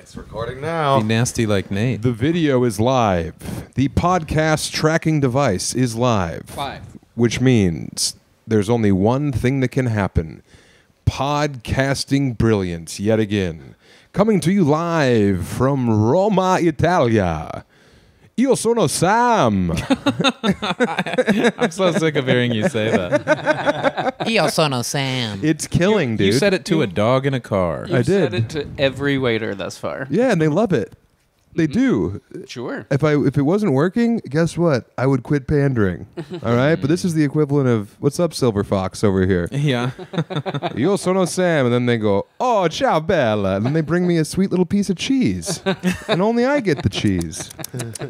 It's recording now. Be nasty like Nate. The video is live. The podcast tracking device is live. Which means there's only one thing that can happen. Podcasting brilliance yet again. Coming to you live from Roma, Italia. Io sono Sam. I'm so sick of hearing you say that. Io sono Sam. It's killing, dude. You said it to a dog in a car. I did. Said it to every waiter thus far. Yeah, and they love it. They do. Sure. If it wasn't working, guess what? I would quit pandering. All right? But this is the equivalent of, what's up, Silver Fox over here? Yeah. Io sono Sam. And then they go, oh, ciao, Bella. And then they bring me a sweet little piece of cheese. And only I get the cheese.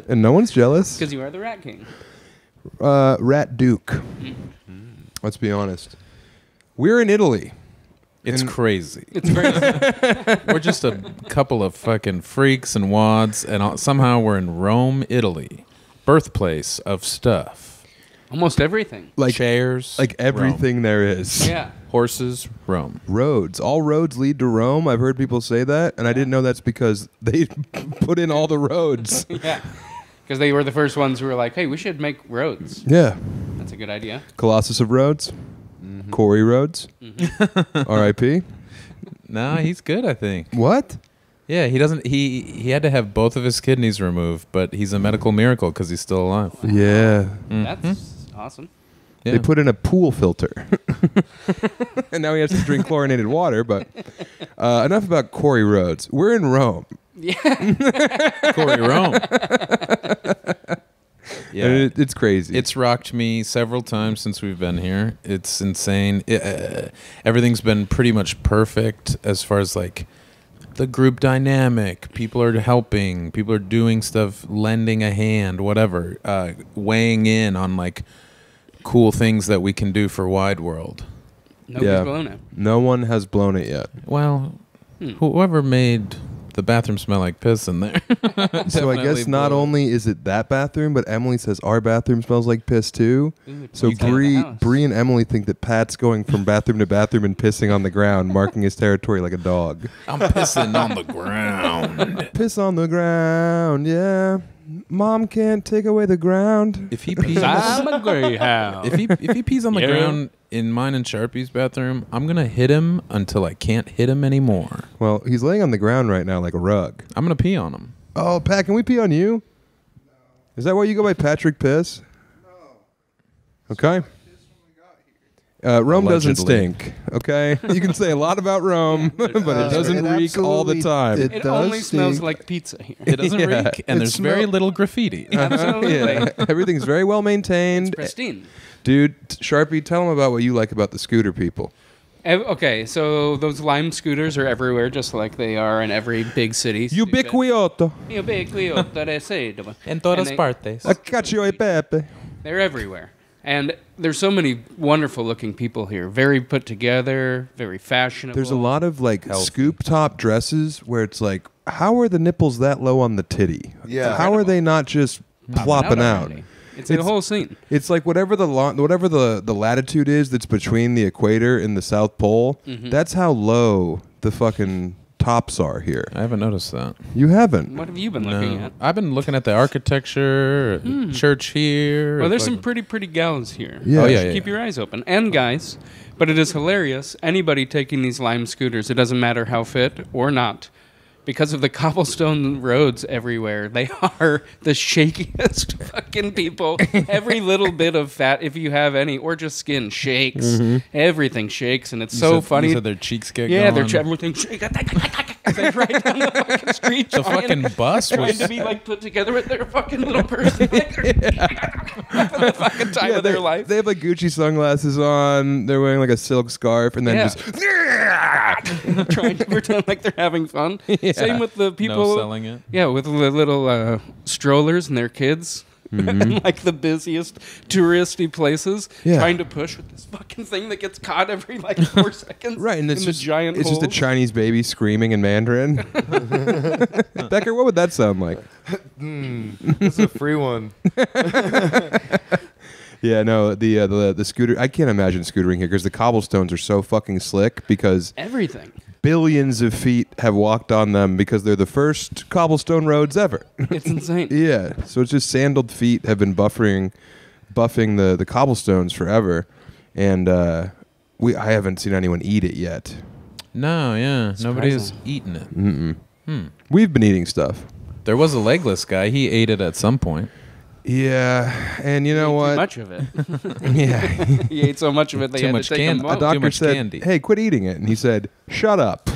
And no one's jealous. Because you are the Rat King. Rat Duke. Let's be honest. We're in Italy. It's crazy. It's crazy. We're just a couple of fucking freaks and wads, and somehow we're in Rome, Italy. Birthplace of stuff. Almost everything. Like chairs. Like everything there is. Yeah. Horses, Rome. Roads. All roads lead to Rome. I've heard people say that, and I didn't know that's because they put in all the roads. Yeah. Because they were the first ones who were like, hey, we should make roads. Yeah. That's a good idea. Colossus of Rhodes. Corey Rhodes. R.I.P. Nah, he's good, I think. What? Yeah, he doesn't. He had to have both of his kidneys removed, but he's a medical miracle because he's still alive. Yeah. That's awesome. Yeah. They put in a pool filter. And now he has to drink chlorinated water, but enough about Corey Rhodes. We're in Rome. Yeah. Corey Rome. Yeah, And it's crazy. It's rocked me several times since we've been here. It's insane. Everything's been pretty much perfect as far as like the group dynamic. People are helping. People are doing stuff, lending a hand, whatever, weighing in on like cool things that we can do for Wide World. Nobody's blown it. No one has blown it yet. Well, whoever made the bathroom smell like piss in there. So I guess not only is it that bathroom, but Emily says our bathroom smells like piss too. So Bree and Emily think that Pat's going from bathroom to bathroom and pissing on the ground, marking his territory like a dog. I'm pissing on the ground. Piss on the ground, yeah. Mom can't take away the ground. If he pees, I'm a greyhound. if he pees on the ground in mine and Sharpie's bathroom, I'm gonna hit him until I can't hit him anymore. Well, he's laying on the ground right now like a rug. I'm gonna pee on him. Oh, Pat, can we pee on you? No. Is that why you go by Patrick Piss? No. Okay. Rome doesn't stink, okay? You can say a lot about Rome, but it doesn't reek all the time. It only smells like pizza here. It doesn't reek, and there's very little graffiti. Absolutely. Yeah. Everything's very well maintained. It's pristine. Dude, Sharpie, tell them about what you like about the scooter people. Okay, so those Lime scooters are everywhere, just like they are in every big city. Ubiquioto. En todas partes. Cacio e pepe. They're everywhere. And there's so many wonderful-looking people here. Very put together, very fashionable. There's a lot of like scoop top dresses where it's like, how are the nipples that low on the titty? Yeah. How are they not just plopping out? It's a whole scene. It's like whatever the latitude is that's between the equator and the South Pole. That's how low the fucking tops are here. I haven't noticed that. You haven't? What have you been looking at? I've been looking at the architecture, church here. Well, there's some pretty gals here. Yeah. Oh, yeah. Keep your eyes open. And guys, but it is hilarious. Anybody taking these Lime scooters, it doesn't matter how fit or not. Because of the cobblestone roads everywhere, they are the shakiest fucking people. Every little bit of fat, if you have any, or just skin, shakes. Everything shakes, and it's funny. You said their cheeks get going? Everything shakes. They ride down the fucking street. The fucking bus trying was to be like put together with their fucking little person. For the fucking time of their life. They have like Gucci sunglasses on. They're wearing like a silk scarf, and then just trying to pretend like they're having fun. Yeah. Same with the people selling it. Yeah, with the little strollers and their kids. In like the busiest touristy places, trying to push with this fucking thing that gets caught every like 4 seconds. Right, and it's just giant. It's just a Chinese baby screaming in Mandarin. Becker, what would that sound like? It's a free one. Yeah, no, the scooter. I can't imagine scootering here because the cobblestones are so fucking slick. Because everything. billions of feet have walked on them because they're the first cobblestone roads ever. It's insane. Yeah, so it's just sandaled feet have been buffing the cobblestones forever, and I haven't seen anyone eat it yet. No, yeah, nobody's Surprising. eaten it. We've been eating stuff. There was a legless guy. He ate it at some point. Yeah, and you know Too what? much of it. Yeah, He ate so much of it they Too had much to take candy. him a out. doctor much said, candy. "Hey, quit eating it," and he said, "Shut up."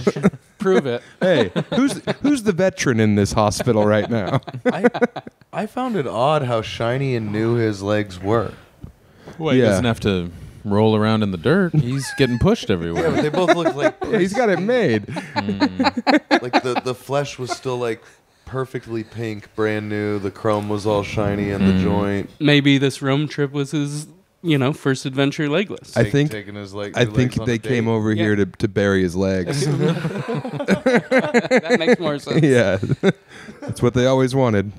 Prove it. Hey, who's the veteran in this hospital right now? I found it odd how shiny and new his legs were. Well, he Yeah. doesn't have to roll around in the dirt. He's getting pushed Yeah, everywhere. but they both looked like Yeah, he's got it made. like the flesh was still like perfectly pink, brand new. The chrome was all shiny in the joint. Maybe this Rome trip was his, first adventure legless. I think taking his leg. I his think legs on they a came date. over here to bury his legs. That makes more sense. Yeah, that's what they always wanted.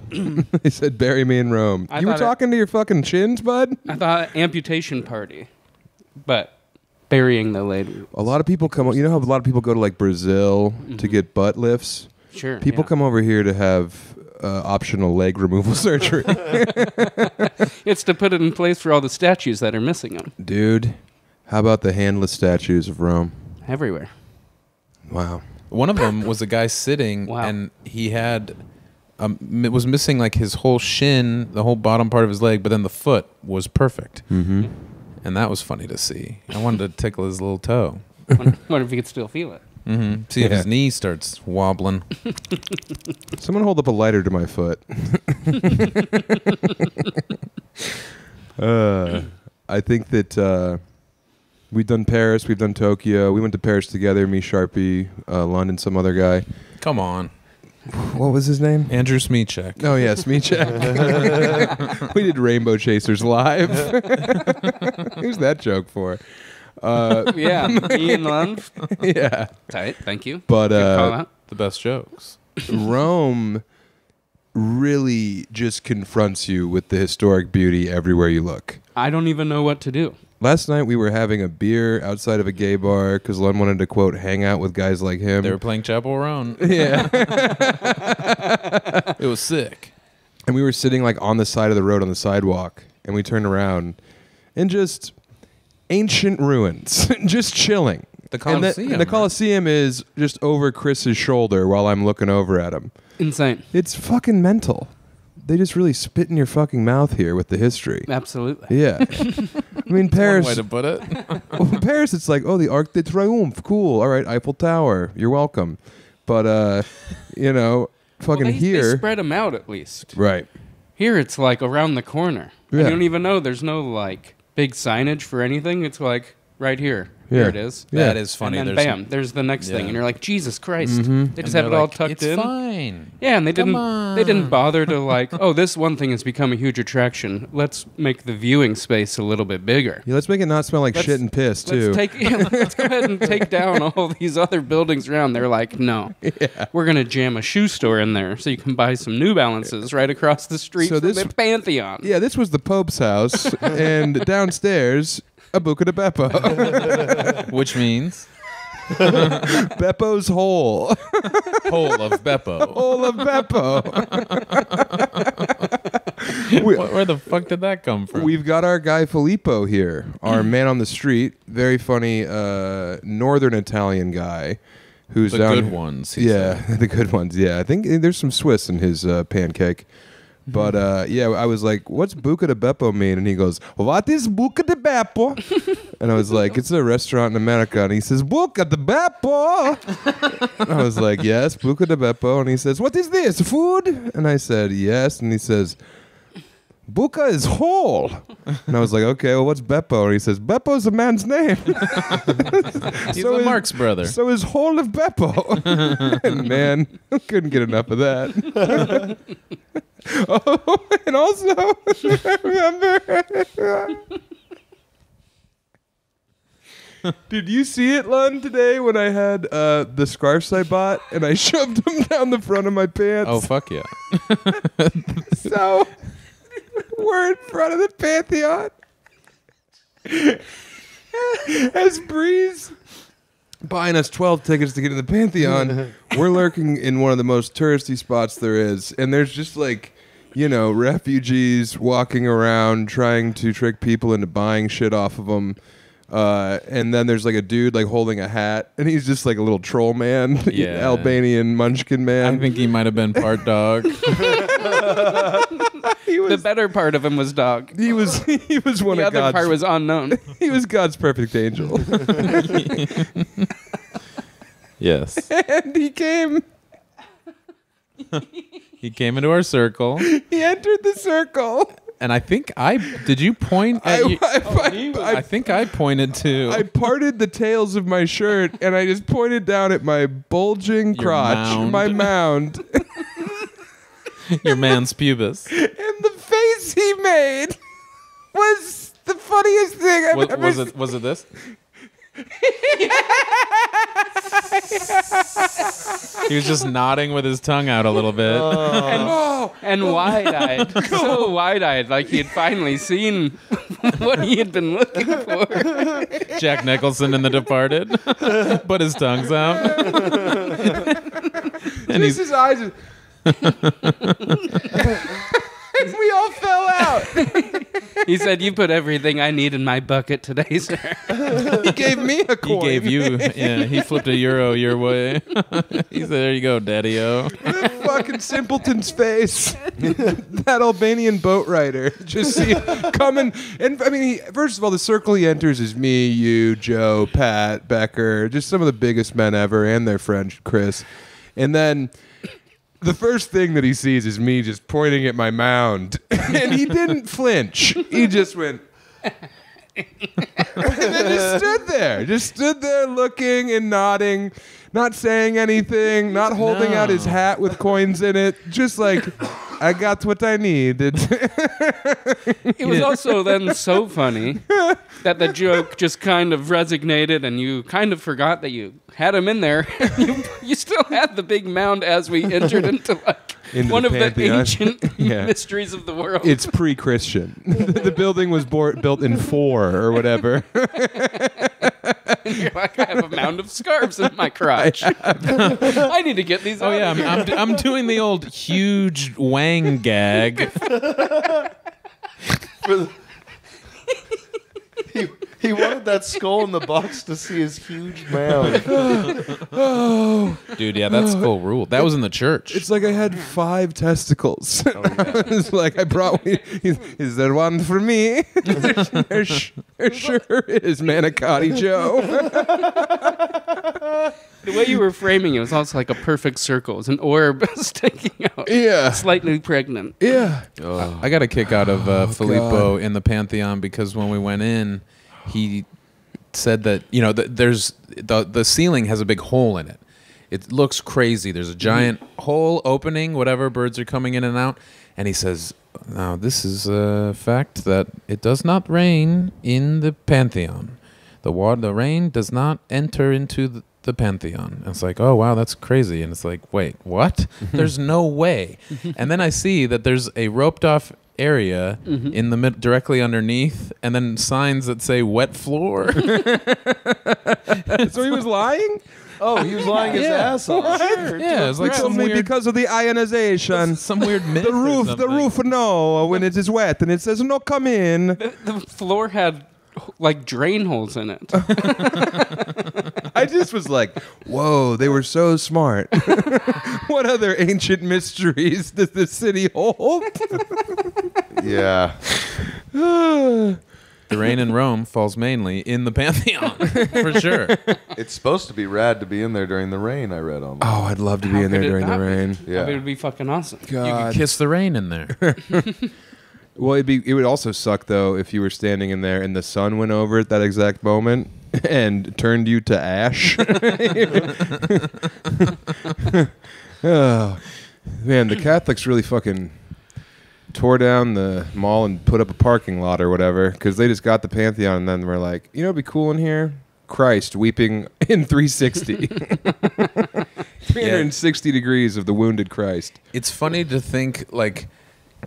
They said, "Bury me in Rome." I You were thought it- talking to your fucking chins, bud. I thought amputation party, but burying the lady. A lot of people come. You know how a lot of people go to like Brazil to get butt lifts. Sure. People come over here to have optional leg removal surgery. It's to put it in place for all the statues that are missing them Dude, how about the handless statues of Rome? everywhere. Wow. One of them was a guy sitting, Wow. and he had it was missing like his whole shin, the whole bottom part of his leg, but then the foot was perfect, Mm-hmm. and that was funny to see. I wanted to tickle his little toe. Wonder if you could still feel it. See if Yeah. his knee starts wobbling. Someone hold up a lighter to my foot. I think that we've done Paris, we've done Tokyo. We went to Paris together, me, Sharpie, Lund, and some other guy. Come on, What was his name? Andrew Smeechek. Oh, yeah, Smeechek. We did Rainbow Chasers live. Who's that joke for? Yeah, me and Lund. Yeah. Tight. Thank you. But Good call out. The best jokes. Rome really just confronts you with the historic beauty everywhere you look. I don't even know what to do. Last night we were having a beer outside of a gay bar because Lund wanted to, quote, hang out with guys like him. They were playing Chapel Roan. Yeah. It was sick. And we were sitting like on the side of the road on the sidewalk, and we turned around and just ancient ruins, just chilling. The And Coliseum. the Coliseum is just over Chris's shoulder while I'm looking over at him. Insane. It's fucking mental. They just really spit in your fucking mouth here with the history. Absolutely. Yeah. I mean, Paris. One way to put it. Well, Paris, it's like, oh, the Arc de Triomphe. Cool. All right, Eiffel Tower. You're welcome. But, fucking Well, they here. spread them out at least. Right. Here it's like around the corner. Yeah. I don't even know. There's no like big signage for anything. It's like right here. Yeah. Here it is. Yeah. That is funny. And then There's bam, there's the next thing, Yeah. and you're like, Jesus Christ! Mhm. They just and have it they're all like, tucked it's in. fine. Yeah, and they Come didn't on. bother to like, oh, this one thing has become a huge attraction. Let's make the viewing space a little bit bigger. Yeah, let's make it not smell like Let's- shit and piss, too. Let's go ahead and take down all these other buildings around. They're like, no, we're gonna jam a shoe store in there so you can buy some New Balances right across the street So from this- the Pantheon. Yeah, this was the Pope's house, and downstairs, a Buca de Beppo. Which means Beppo's hole. whole of Bepo. Hole of Beppo. Where the fuck did that come from? We've got our guy Filippo here, our man on the street, very funny northern Italian guy who's the down. good ones. he Yeah, said. the good ones. Yeah, I think there's some Swiss in his pancake. But yeah, I was like, "What's Buca de Beppo mean?" And he goes, "What is Buca de Beppo?" And I was like, "It's a restaurant in America." And he says, "Buca de Beppo." And I was like, "Yes, Buca de Beppo." And he says, "What is this, food?" And I said, "Yes." And he says, "Buca is whole." And I was like, "Okay, well, what's Beppo?" And he says, "Beppo's a man's name." He's So a is- Marx brother. So is whole of Beppo. And man, I couldn't get enough of that. Oh, and also, I remember. Did you see it, Lund, today when I had the scarves I bought and I shoved them down the front of my pants? Oh fuck yeah! So, we're in front of the Pantheon. As Breeze buying us 12 tickets to get in the Pantheon. We're lurking in one of the most touristy spots there is, and there's just like, refugees walking around trying to trick people into buying shit off of them. And then there's like a dude like holding a hat, and he's just like a little troll man, Albanian munchkin man. I think he might have been part dog. The better part of him was dog. He was one The of other God's. part was unknown. He was God's perfect angel. Yes. And he came. He came into our circle. He entered the circle. And I think did you point at you? I think I pointed to I parted the tails of my shirt and I just pointed down at my bulging Your crotch, mound. my mound. your man's pubis. And the face he made was the funniest thing I've ever seen. Was it this? He was just nodding with his tongue out a little bit. And wide-eyed. So wide-eyed, like he had finally seen what he had been looking for. Jack Nicholson in The Departed. Put his tongues out. And Just his eyes. We all fell out. He said, "You put everything I need in my bucket today, sir." He gave me a coin. he gave you, he flipped a euro your way. He said, "There you go, daddy-o." Fucking simpleton's face. That Albanian boat rider. Just see coming. And I mean, first of all, the circle he enters is me, you, Joe, Pat, Becker, just some of the biggest men ever, and their friend Chris. And then the first thing that he sees is me just pointing at my mound. And he didn't flinch. He just went. And then just stood there looking and nodding, not saying anything, not holding out his hat with coins in it, just like, I got what I needed. It was also then so funny that the joke just kind of resignated and you kind of forgot that you had him in there. You still had the big mound as we entered into one of the ancient mysteries of the world. It's pre-Christian. The building was built in 4 or whatever. And you're like, I have a mound of scarves in my crotch. I need to get these. Oh yeah, I'm doing the old huge wang gag. He wanted that skull in the box to see his huge mound. Dude, yeah, that's full rule. That was in the church. It's like I had 5 testicles. It's like I brought. Is there one for me? there sure is, Manicotti Joe. The way you were framing it was also like a perfect circle. It was an orb sticking out. Yeah. Slightly pregnant. Yeah. I got a kick out of Filippo in the Pantheon because when we went in, he said that there's the ceiling has a big hole in it. It looks crazy. There's a giant hole opening, whatever, birds are coming in and out. And he says, now this is a fact that it does not rain in the Pantheon. The rain does not enter into the Pantheon. And it's like, oh, wow, that's crazy. And it's like, wait, what? There's no way. And then I see that there's a roped off area in the directly underneath, and then signs that say wet floor. So he was lying? Oh, he was lying his ass off. Sure, yeah, it's like some weird, because of the ionization. some weird myth. The roof, no, when it is wet, and it says, no, come in. The floor had like drain holes in it. I just was like, whoa, they were so smart. What other ancient mysteries does the city hold? Yeah. The rain in Rome falls mainly in the Pantheon, for sure. It's supposed to be rad to be in there during the rain, I read on. Oh, I'd love to be in there during the rain. Yeah. It would be fucking awesome. You could kiss the rain in there. Well, it would also suck, though, if you were standing in there and the sun went over at that exact moment and turned you to ash. Oh, man, the Catholics really fucking tore down the mall and put up a parking lot or whatever because they just got the Pantheon and then we're like, it'd be cool in here? Christ weeping in 360. 360 degrees of the wounded Christ. It's funny to think, like,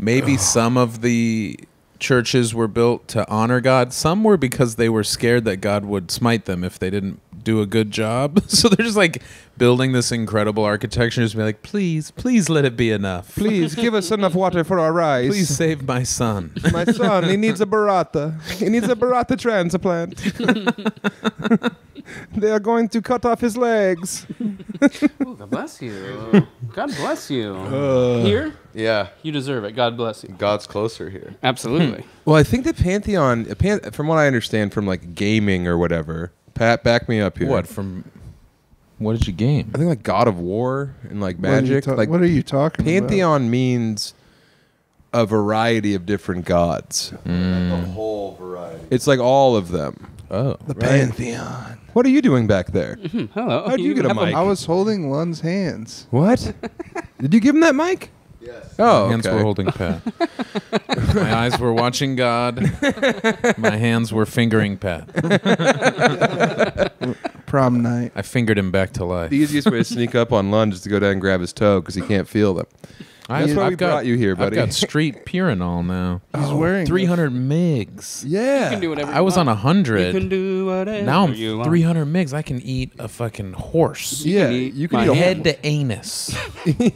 maybe some of the churches were built to honor God. Some were because they were scared that God would smite them if they didn't do a good job. So they're just like building this incredible architecture, just be like, please let it be enough. Please give us enough water for our rice. Please save my son. My son, he needs a burrata. He needs a burrata transplant. They are going to cut off his legs. Ooh, God bless you. God bless you. Here, Yeah. you deserve it. God bless you. God's closer here. Absolutely. Well, I think the Pantheon, from what I understand from like gaming or whatever, Pat, back me up here. What did you game? I think like God of War and like magic. Like what are you talking Pantheon means a variety of different gods. The whole variety. It's like all of them. Oh. about? The Pantheon. What are you doing back there? Hello. How'd you get a have mic? I was holding Lund's hands. What? Did you give him that mic? Yes. Oh, My hands okay. were holding Pat. My eyes were watching God. My hands were fingering Pat. Prom night. I fingered him back to life. The easiest way to sneak up on Lund is to go down and grab his toe because he can't feel them. That's why we brought you here, buddy. I've got street Purinol now. He's wearing 300 migs. Yeah. You can do whatever I was on you 100. can do whatever Now I'm you want. 300 migs. I can eat a fucking horse. Yeah, eat you can my eat a Head to anus.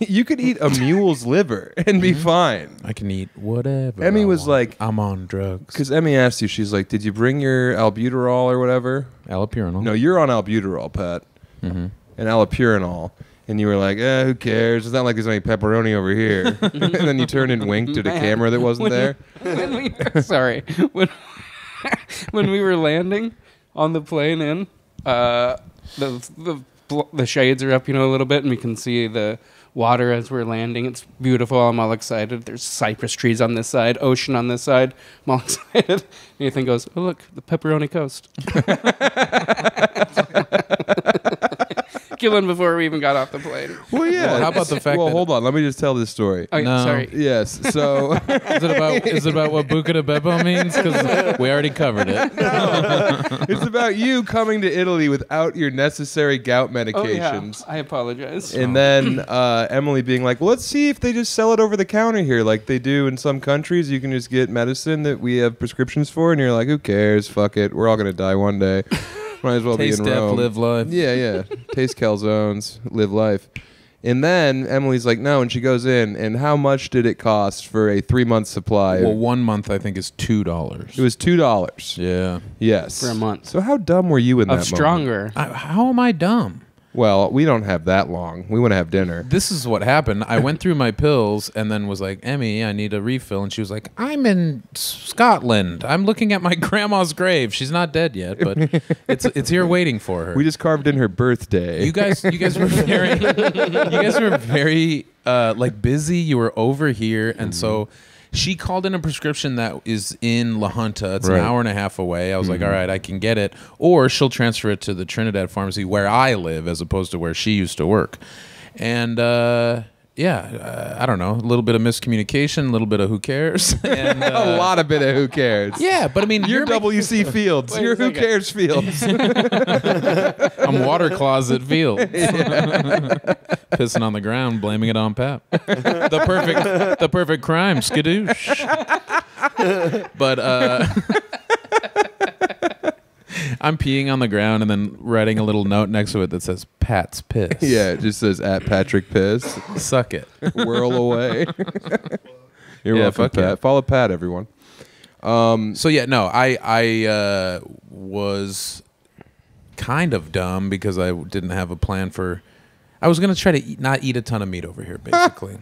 you could eat a mule's liver and be fine. I can eat whatever. Emmy I was want. like- I'm on drugs. Because Emmy asked you, she's like, "Did you bring your albuterol or whatever?" Allopurinol. No, you're on albuterol, Pat, and allopurinol. And you were like, who cares? It's not like there's any pepperoni over here. And then you turned and winked at a camera that wasn't there. When we were landing on the plane in, the shades are up, a little bit, and we can see the water as we're landing. It's beautiful. I'm all excited. There's cypress trees on this side, ocean on this side. I'm all excited. And Nathan goes, "Oh look, the pepperoni coast." Killing before we even got off the plane. Well, yeah. Well, how about the fact Well, that- hold on. Let me just tell this story. Oh, No. sorry. Yes. So Is it about what Buca de Bepo means? Because we already covered it. it's about you coming to Italy without your necessary gout Oh, yeah. medications. I apologize. And then Emily being like, well, let's see if they just sell it over the counter here like they do in some countries. You can just get medicine that we have prescriptions for. And you're like, who cares? Fuck it. We're all going to die one day. Might as well Taste be in death, Rome. live life. Yeah. Taste calzones, live life. And then Emily's like, no. And she goes in. And how much did it cost for a 3-month supply? Well, 1 month I think is $2. It was $2. Yeah. Yes. For a month. So how dumb were you in that Of moment? stronger. How am I dumb? Well, we don't have that long. We want to have dinner. This is what happened. I went through my pills and then was like, Emmy, I need a refill. And she was like, I'm in Scotland. I'm looking at my grandma's grave. She's not dead yet, but it's here waiting for her. We just carved in her birthday. You guys were very like busy. You were over here, and so she called in a prescription that is in La Junta. It's Right. an hour and a half away. I was like, all right, I can get it, or she'll transfer it to the Trinidad pharmacy where I live, as opposed to where she used to work. And I don't know, a little bit of miscommunication, a little bit of who cares, and a lot of bit of who cares. yeah, but I mean, You're WC Fields. Wait a You're Who second. Cares Fields. I'm water closet Fields. Pissing on the ground, blaming it on Pap. the perfect crime, skadoosh. But I'm peeing on the ground and then writing a little note next to it that says Pat's piss. Yeah, it just says at Patrick Piss. Suck it. Whirl away. You're Yeah, welcome, fuck Pat. yeah. Follow Pat, everyone. So yeah, no, I was kind of dumb because I didn't have a plan for. I was gonna try to not eat a ton of meat over here, basically.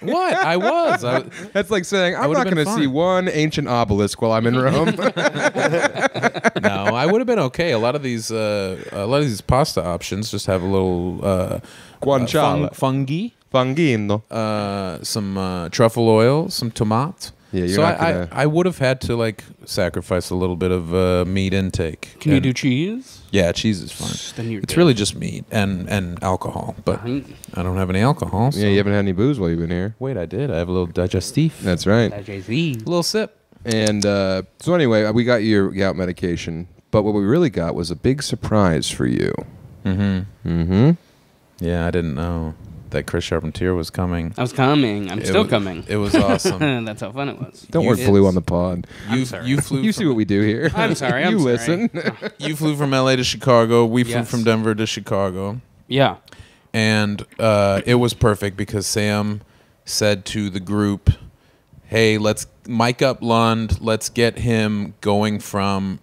What? I was. That's like saying, I'm would've not going been to see fine. one ancient obelisk while I'm in Rome. No, I would have been okay. A lot of these pasta options just have a little Guanciale. fungi, Fangino. some truffle oil, some tomat. Yeah, you're so not gonna- I would have had to like sacrifice a little bit of meat intake. Can you And- do cheese? Yeah, cheese is fine. Then you're It's good. really just meat and alcohol, but I don't have any alcohol. So. Yeah, you haven't had any booze while you've been here. Wait, I did. I have a little digestif. That's right. Jay-Z. A little sip. And so anyway, we got your gout medication, but what we really got was a big surprise for you. Mm-hmm. Mm-hmm. Yeah, I didn't know that Chris Charpentier was coming. I was coming. I'm still coming. It was awesome. That's how fun it was. Don't word flew on the pod. You flew. You see what we do here. I'm sorry. You I'm sorry. listen. You flew from LA to Chicago. We flew Yes. from Denver to Chicago. Yeah. And it was perfect because Sam said to the group, hey, let's mic up Lund. Let's get him going from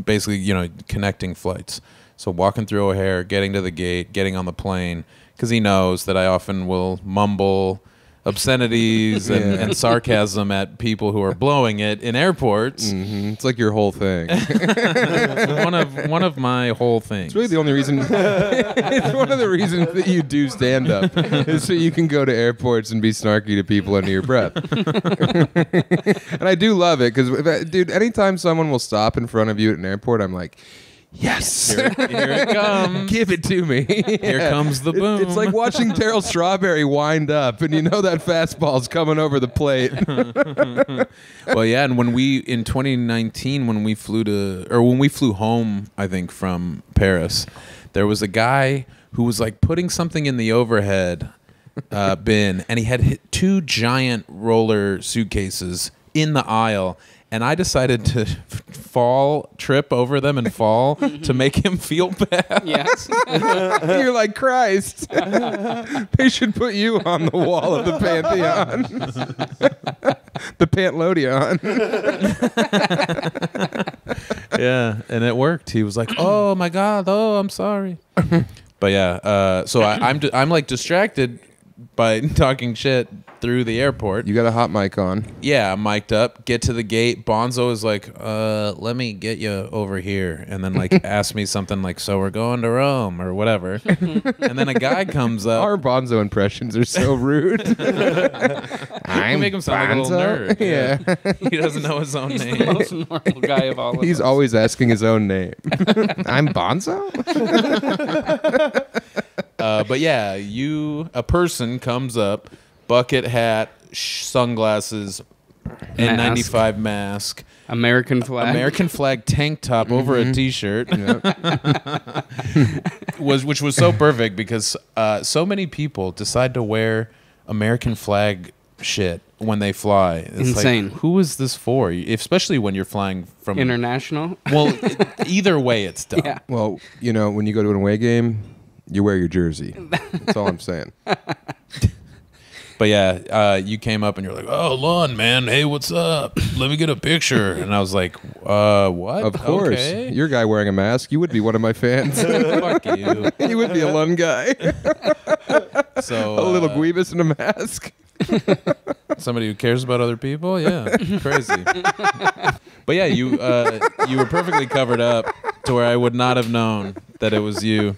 basically, connecting flights. So walking through O'Hare, getting to the gate, getting on the plane, because he knows that I often will mumble obscenities and sarcasm at people who are blowing it in airports. Mm-hmm. It's like your whole thing. It's one of my whole things. It's really the only reason. It's one of the reasons that you do stand up is so you can go to airports and be snarky to people under your breath. And I do love it because, dude, anytime someone will stop in front of you at an airport, I'm like, yes, Here it comes. give it to me. Here comes the boom. It's like watching Daryl Strawberry wind up, and you know that fastball's coming over the plate. Well, yeah, and when we in 2019 when we flew home, I think from Paris, there was a guy who was like putting something in the overhead bin, and he had two giant roller suitcases in the aisle. And I decided to trip over them and fall to make him feel bad. Yes. You're like, Christ. They should put you on the wall of the Pantheon. The Pantlodion. Yeah, and it worked. He was like, "Oh my God, I'm sorry." But yeah, so I'm like distracted by talking shit through the airport. You got a hot mic on. Yeah, I'm mic'd up. Get to the gate. Bonzo is like, let me get you over here. And then like ask me something like, so we're going to Rome or whatever. And then a guy comes up. Our Bonzo impressions are so rude. I make him sound like a little nerd. Yeah. He doesn't know his own He's name. the most normal guy of all of He's us. always asking his own name. I'm Bonzo? But yeah, a person comes up, bucket hat, sunglasses, N95 mask, American flag tank top over a t-shirt, which was so perfect because so many people decide to wear American flag shit when they fly. It's Insane. Like, who is this for? Especially when you're flying from international. Well, either way, it's dumb. Yeah. Well, when you go to an away game, you wear your jersey. That's all I'm saying. But yeah, you came up and you're like, "Oh, Lund, man, hey, what's up? Let me get a picture." And I was like, "What?" Of course. Okay. Your guy wearing a mask, you would be one of my fans. Fuck you. You would be a Lund guy. So A little Guibus in a mask. somebody who cares about other people, yeah, crazy. But yeah, you were perfectly covered up to where I would not have known that it was you.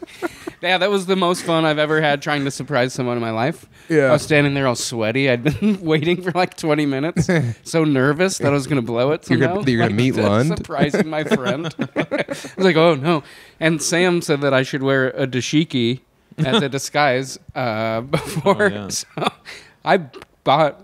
Yeah, that was the most fun I've ever had trying to surprise someone in my life. Yeah. I was standing there all sweaty. I'd been waiting for like 20 minutes. So nervous that I was going to blow it somehow. You're gonna meet Lund? Surprising my friend. I was like, oh, no. And Sam said that I should wear a dashiki as a disguise before. Oh, yeah. So I bought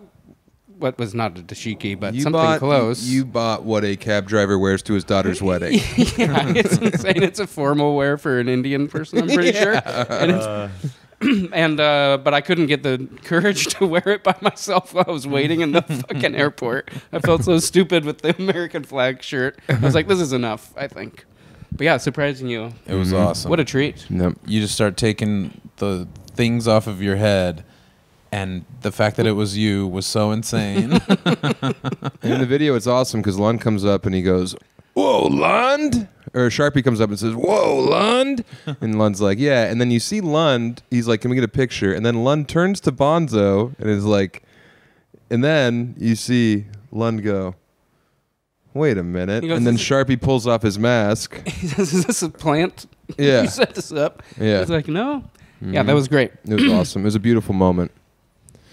what was not a dashiki, but something close. You bought what a cab driver wears to his daughter's wedding. Yeah, it's insane. It's a formal wear for an Indian person, I'm pretty sure. And it's, but I couldn't get the courage to wear it by myself while I was waiting in the fucking airport. I felt so stupid with the American flag shirt. I was like, this is enough, I think. But yeah, surprising you. It was awesome. What a treat. Nope. You just start taking the things off of your head, and the fact that it was you was so insane. And in the video, it's awesome because Lund comes up and he goes, "Whoa, Lund!" Or Sharpie comes up and says, "Whoa, Lund!" And Lund's like, "Yeah." And then you see Lund. He's like, "Can we get a picture?" And then Lund turns to Bonzo and is like, and then you see Lund go, "Wait a minute." He goes, And then "Is it-" Sharpie pulls off his mask. He says, is this a plant? Yeah. You set this up? Yeah. I was like, no. Yeah, that was great. It was awesome. It was a beautiful moment.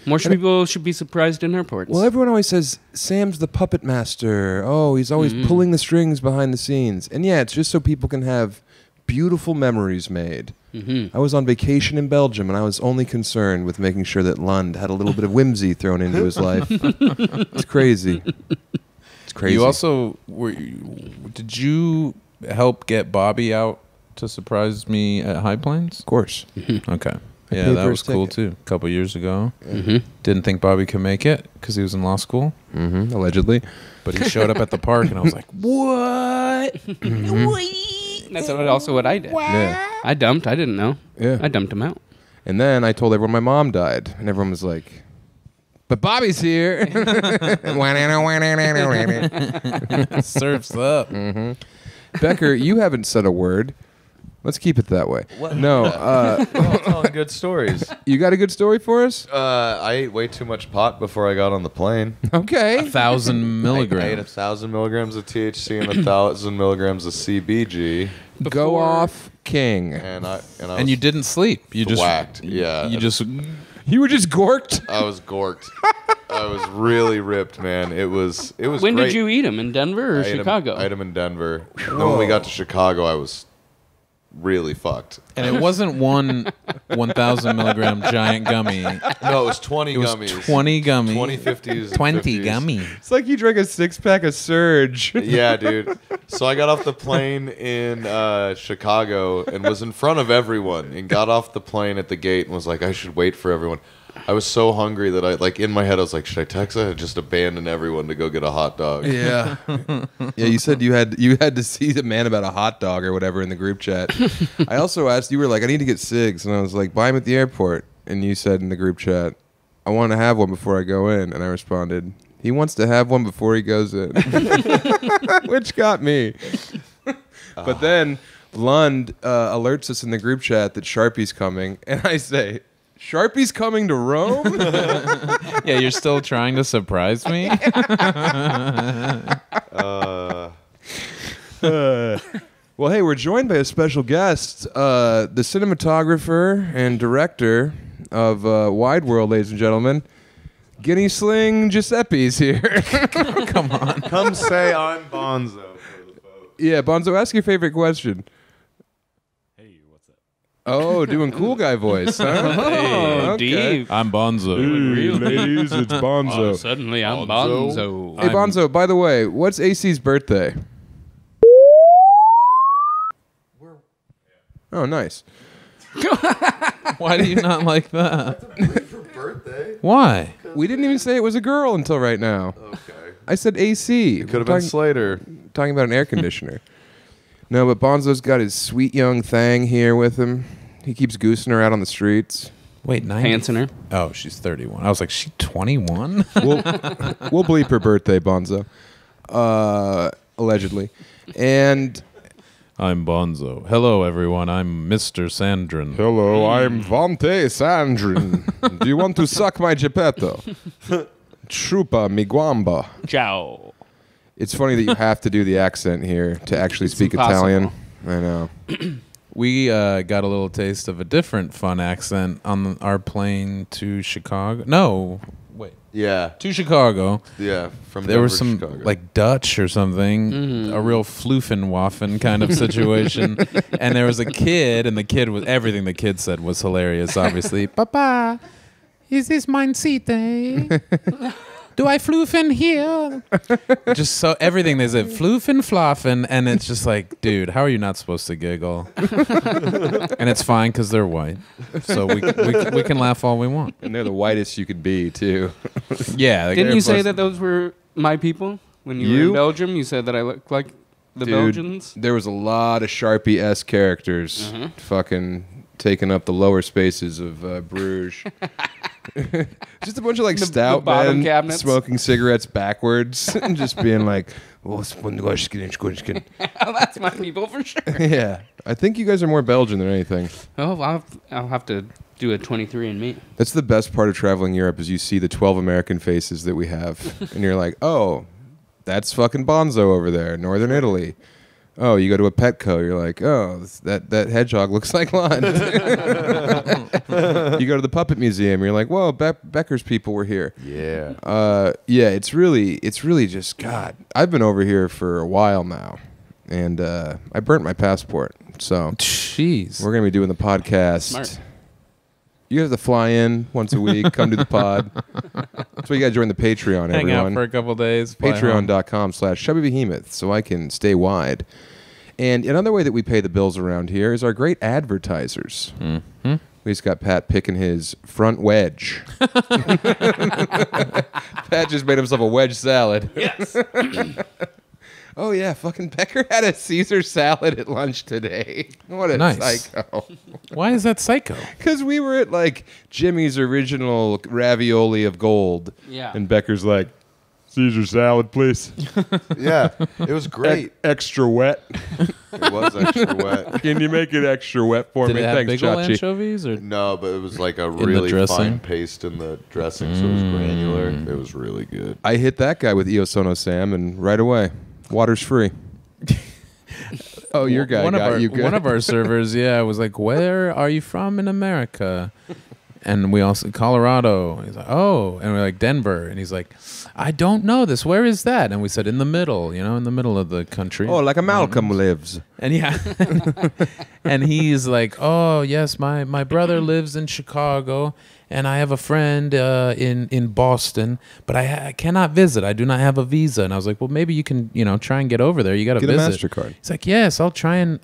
More people should be surprised in airports. Well, everyone always says Sam's the puppet master. Oh, he's always pulling the strings behind the scenes. And yeah, it's just so people can have beautiful memories made. I was on vacation in Belgium, and I was only concerned with making sure that Lund had a little bit of whimsy thrown into his life. It's crazy. It's crazy. You also did you help get Bobby out to surprise me at High Plains? Of course. Okay. Yeah, paid that for was his cool ticket. too. A couple years ago. Mm-hmm. Didn't think Bobby could make it because he was in law school. Allegedly. But he showed up at the park, and I was like, "What?" That's also what I did. Yeah. I dumped. I didn't know. Yeah. I dumped him out. And then I told everyone my mom died, and everyone was like, "But Bobby's here." Surfs up. Becker, you haven't said a word. Let's keep it that way. What? No, Telling good stories. you got a good story for us? I ate way too much pot before I got on the plane. Okay. 1,000 I ate milligrams. 1,000 milligrams of THC and 1,000 milligrams of CBG, Go off, King. and I And you didn't sleep. You just whacked. Yeah, You just You were just gorked? I was gorked. I was really ripped, man. It was. When great. did you eat him? In Denver or I ate 'em- Chicago? I ate 'em in Denver. And then when we got to Chicago, I was really fucked. and it wasn't one 1,000 milligram giant gummy. No, it was 20 It was gummies. 20 gummies. 20 50s. and 20 50s. gummy. It's like you drank a 6-pack of Surge. Yeah, dude. So I got off the plane in Chicago and was in front of everyone and got off the plane at the gate and was like, I should wait for everyone. I was so hungry that I, like, in my head, I was like, should I text her? Just abandon everyone to go get a hot dog. Yeah. Yeah, you said you had to see the man about a hot dog or whatever in the group chat. I also asked, you were like, I need to get cigs. And I was like, buy them at the airport. And you said in the group chat, I want to have one before I go in. And I responded, he wants to have one before he goes in. Which got me. But then Lund alerts us in the group chat that Sharpie's coming. And I say, Sharpie's coming to Rome? Yeah, you're still trying to surprise me? Well, hey, we're joined by a special guest, the cinematographer and director of Wide World, ladies and gentlemen. Guinea Sling Giuseppe's here. Come on. Come say I'm Bonzo for the folks. Yeah, Bonzo, ask your favorite question. Oh, doing cool guy voice, huh? Oh, Okay. deep. I'm Bonzo. ladies, it's Bonzo. Suddenly I'm Bonzo. Bonzo. Hey, Bonzo, by the way, what's AC's birthday? Oh, nice. Why do you not like that? For birthday? Why? We didn't even say it was a girl until right now. Okay. I said AC. Could have been Slater. Talking about an air conditioner. No, but Bonzo's got his sweet young thang here with him. He keeps goosing her out on the streets. Wait, 90? Pants in her. Oh, she's 31. I was like, she 21? We'll bleep her birthday, Bonzo. Allegedly. And I'm Bonzo. Hello, everyone. I'm Mr. Sandrin. hello, I'm Vante Sandrin. Do you want to suck my Geppetto? Chupa mi guamba. Ciao. It's funny that you have to do the accent here to actually speak impossible. Italian. I know. We got a little taste of a different fun accent on our plane to Chicago. No, wait. Yeah. To Chicago. Yeah. From There Denver was to some Chicago. like Dutch or something, a real floofenwaffen kind of situation. And there was a kid, and the kid was everything the kid said was hilarious. Obviously, Papa, is this mine seat? Eh? Do I floofen here? Just so everything they said, floofen, floffen, and it's just like, dude, how are you not supposed to giggle? And it's fine because they're white, so we can laugh all we want. And they're the whitest you could be, too. Yeah, like, Didn't you say plus- that those were my people? When you were You? in Belgium, you said that I look like the Dude, Belgians? there was a lot of Sharpie-esque characters fucking taking up the lower spaces of Bruges. Just a bunch of like stout bottom men cabinets. smoking cigarettes backwards and just being like, Oh, that's my people for sure. yeah. I think you guys are more Belgian than anything. Oh, I'll have to do a 23andMe. That's the best part of traveling Europe is you see the 12 American faces that we have. And you're like, oh, that's fucking Bonzo over there, Northern Italy. Oh, you go to a Petco, you're like, oh, that hedgehog looks like Lund. You go to the Puppet Museum, you're like, whoa, Becker's people were here. Yeah. Yeah, it's really just, God, I've been over here for a while now, and I burnt my passport, so Jeez. we're going to be doing the podcast. Smart. You have to fly in once a week, come to the pod. That's why you got to join the Patreon, Hang out everyone. for a couple days. fly home. Patreon.com/Chubby Behemoth, so I can stay wide. And another way that we pay the bills around here is our great advertisers. We just got Pat picking his front wedge. Pat just made himself a wedge salad. Yes. Oh, yeah, fucking Becker had a Caesar salad at lunch today. What a Nice. psycho. Why is that psycho? Because we were at, like, Jimmy's original ravioli of gold. Yeah. And Becker's like, Caesar salad, please. Yeah, it was great. Extra wet. It was extra wet. Can you make it extra wet for Did me? it have Thanks, big ol' Chachi. anchovies? Or? No, but it was like a the really dressing? fine paste in the dressing, so it was granular. It was really good. I hit that guy with Sono Sam, and right away, water's free. Oh, your guy got you good. One of our servers, was like, "Where are you from in America?" And we also Colorado. He's like, "Oh," and we're like, "Denver," and he's like, "I don't know this. Where is that?" And we said, "In the middle, in the middle of the country." Oh, like a Malcolm lives. And and he's like, "Oh yes, my brother lives in Chicago, and I have a friend in Boston, but I cannot visit. I do not have a visa." And I was like, "Well, maybe you can try and get over there. You got to Get a visit." MasterCard. He's like, "Yes, I'll try and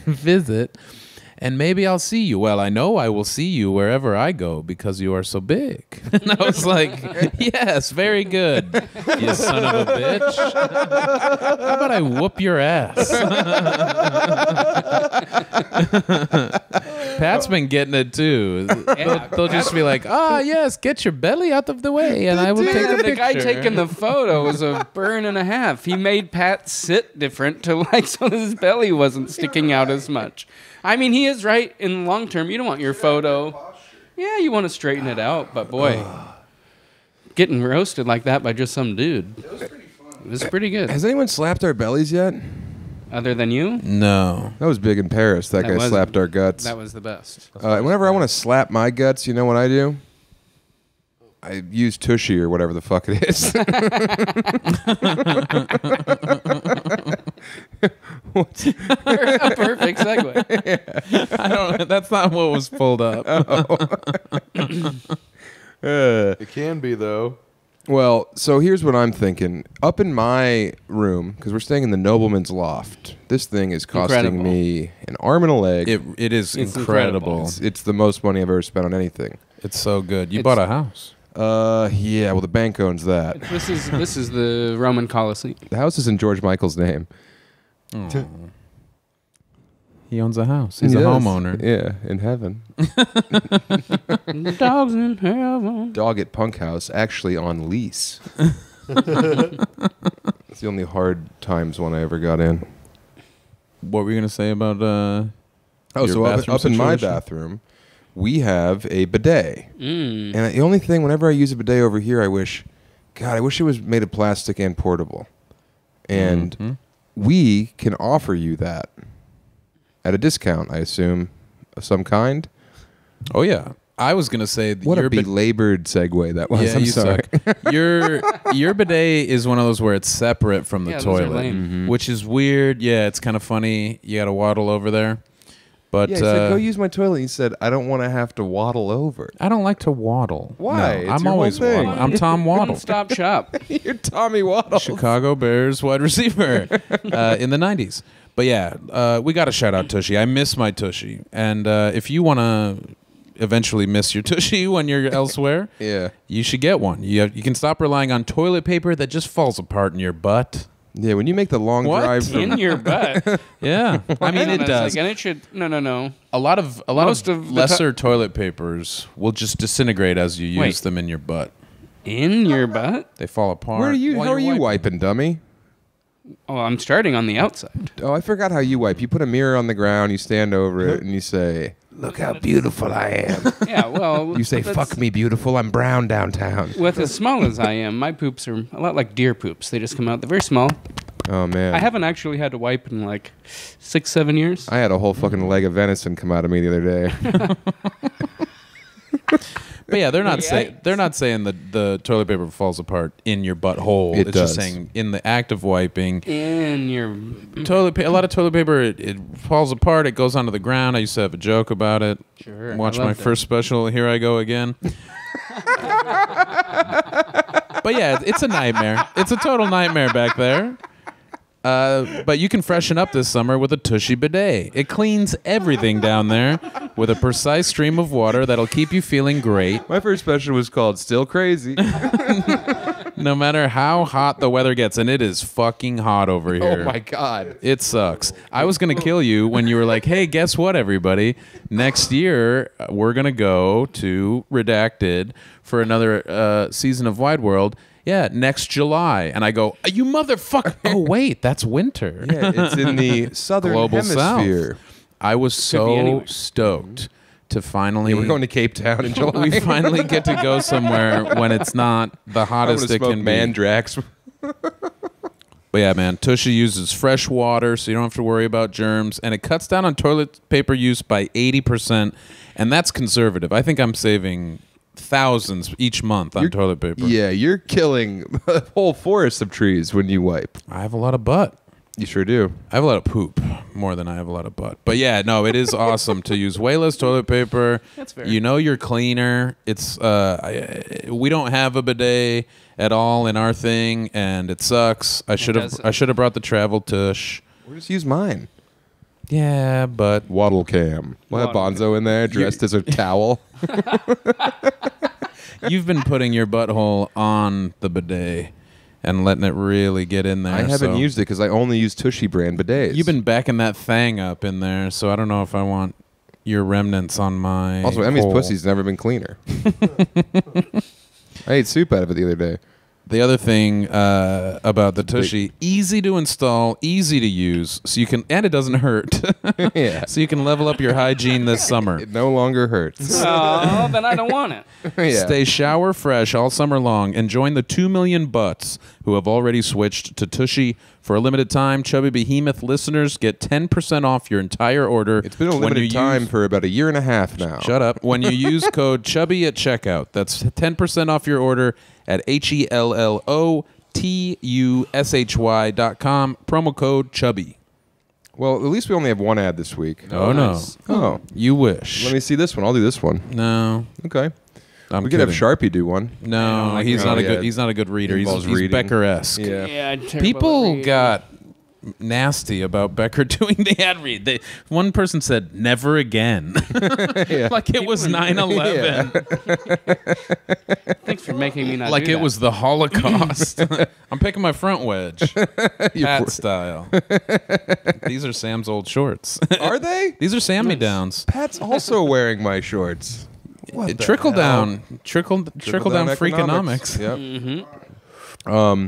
visit, and maybe I'll see you." "Well, I know I will see you wherever I go because you are so big." And I was like, "Yes, very good, you son of a bitch. How about I whoop your ass?" Pat's been getting it too. They'll just be like, yes, get your belly out of the way, and I will take a picture. The guy taking the photo was a burn and a half. He made Pat sit different so that his belly wasn't sticking out as much. I mean, he is right in the long term. You don't want your photo. Yeah, you want to straighten it out, but boy, getting roasted like that by just some dude. It was pretty good. Has anyone slapped our bellies yet? Other than you? No. That was big in Paris. That guy slapped our guts. That was the best. Whenever I want to slap my guts, you know what I do? I use Tushy or whatever the fuck it is. A perfect segue. I don't. That's not what was pulled up. It can be though. Well, so here's what I'm thinking. Up in my room, because we're staying in the nobleman's loft, this thing is costing Incredible. me an arm and a leg. It is It's incredible. It's the most money I've ever spent on anything. It's so good. You It's- bought a house. Yeah, well, the bank owns that. This is the Roman Coliseum. The house is in George Michael's name. He owns a house. He's He a does. homeowner. Yeah, in heaven. Dogs in heaven. Dog at Punk House, actually on lease. It's the only hard times one I ever got in. What were you gonna say about? Oh, Your so bathroom up in my situation? bathroom, we have a bidet. Mm. And the only thing, whenever I use a bidet over here, I wish it was made of plastic and portable. And we can offer you that at a discount, I assume, of some kind. Oh yeah, I was gonna say What a belabored segue that was. Yeah, I'm you sorry. suck. Your bidet is one of those where it's separate from the Yeah, those are toilet, lame. which is weird. Yeah, it's kind of funny. You got to waddle over there, but Yeah, he said, go use my toilet. He said, I don't want to have to waddle over. I don't like to waddle. Why? No, It's I'm your always whole thing. waddling. I'm Tom Waddle, Stop shop. You're Tommy Waddle. Chicago Bears wide receiver in the '90s. But yeah, we got to shout out Tushy. I miss my Tushy, and if you want to eventually miss your Tushy when you're elsewhere, Yeah. you should get one. You can stop relying on toilet paper that just falls apart in your butt. Yeah, when you make the long What? drive from... In your butt. Yeah, I mean it It's does. Like, and it should. No. A lot of Most of the lesser toilet papers will just disintegrate as you use Wait. them in your butt. In your butt? They fall apart. Where are you? while How are you're you wiping. wiping, dummy? Oh, I'm starting on the outside. Oh, I forgot how you wipe. You put a mirror on the ground, you stand over it, and you say, "Look how beautiful I am." Yeah, well. You say, that's- "Fuck me, beautiful. I'm brown downtown." With as small as I am, my poops are a lot like deer poops. They just come out. They're very small. Oh man, I haven't actually had to wipe in like 6-7 years. I had a whole fucking leg of venison come out of me the other day. But yeah, they're not Yeah. saying that the toilet paper falls apart in your butthole. It It's just does. saying in the act of wiping. In your. A lot of toilet paper it falls apart. It goes onto the ground. I used to have a joke about it. Sure. Watch I my loved it. first special. Here I go again. But yeah, it's a nightmare. It's a total nightmare back there. But you can freshen up this summer with a Tushy bidet. It cleans everything down there with a precise stream of water that'll keep you feeling great My first special was called Still Crazy. no matter how hot the weather gets, and it is fucking hot over here. Oh my God. It sucks. I was going to kill you when you were like, hey, guess what, everybody? Next year, we're going to go to Redacted for another season of Wide World. Yeah, next July. And I go, you motherfucker. Oh, wait, that's winter. Yeah, it's in the southern Global hemisphere. South. I was be so anywhere. stoked to finally... Yeah, we're going to Cape Town in July. we finally get to go somewhere when it's not the I'm hottest gonna it smoke can be. Mandrax. But yeah, man, Tushy uses fresh water, so you don't have to worry about germs, and it cuts down on toilet paper use by 80%, and that's conservative. I think I'm saving thousands each month on toilet paper. Yeah, you're killing a whole forest of trees when you wipe. I have a lot of butt. You sure do. I have a lot of poop more than I have a lot of butt. But yeah, no, it is awesome to use way less toilet paper. That's fair. You know you're cleaner. It's we don't have a bidet at all in our thing, and it sucks. I should have brought the travel tush. We'll just use mine. Yeah, but Waddle cam. We'll have Waddle Bonzo in there dressed as a towel. you've been putting your butthole on the bidet and letting it really get in there. I haven't so used it because I only use Tushy brand bidets. You've been backing that thing up in there, so I don't know if I want your remnants on my Also, Emmy's hole. pussy's never been cleaner. I ate soup out of it the other day. The other thing about the Tushy, easy to install, easy to use, so you can, and it doesn't hurt. Yeah. So you can level up your hygiene this summer. It no longer hurts. Oh, then I don't want it. Yeah. Stay shower fresh all summer long and join the 2 million butts who have already switched to Tushy. For a limited time, Chubby Behemoth listeners get 10% off your entire order. It's been a when limited you time use- for about a year and a half now. Shut up. When you use code Chubby at checkout, that's 10% off your order at HELLOTUSHY.com. Promo code Chubby. Well, at least we only have one ad this week. Oh, nice. no. Oh. You wish. Let me see this one. I'll do this one. No. Okay. I'm We could have kidding. Sharpie do one. No, like he's that. not a Oh, yeah. good. He's not a good reader. He's Involves reading. Becker-esque. Yeah. Yeah, People got nasty about Becker doing the ad read. One person said, "Never again," like it was 9/11, Thanks for making me not like do it that. was the Holocaust. I'm picking my front wedge, hat style. These are Sam's old shorts. Are they? These are Sammy-downs. Pat's also wearing my shorts. Trickle down freakonomics. Yep. Mm-hmm.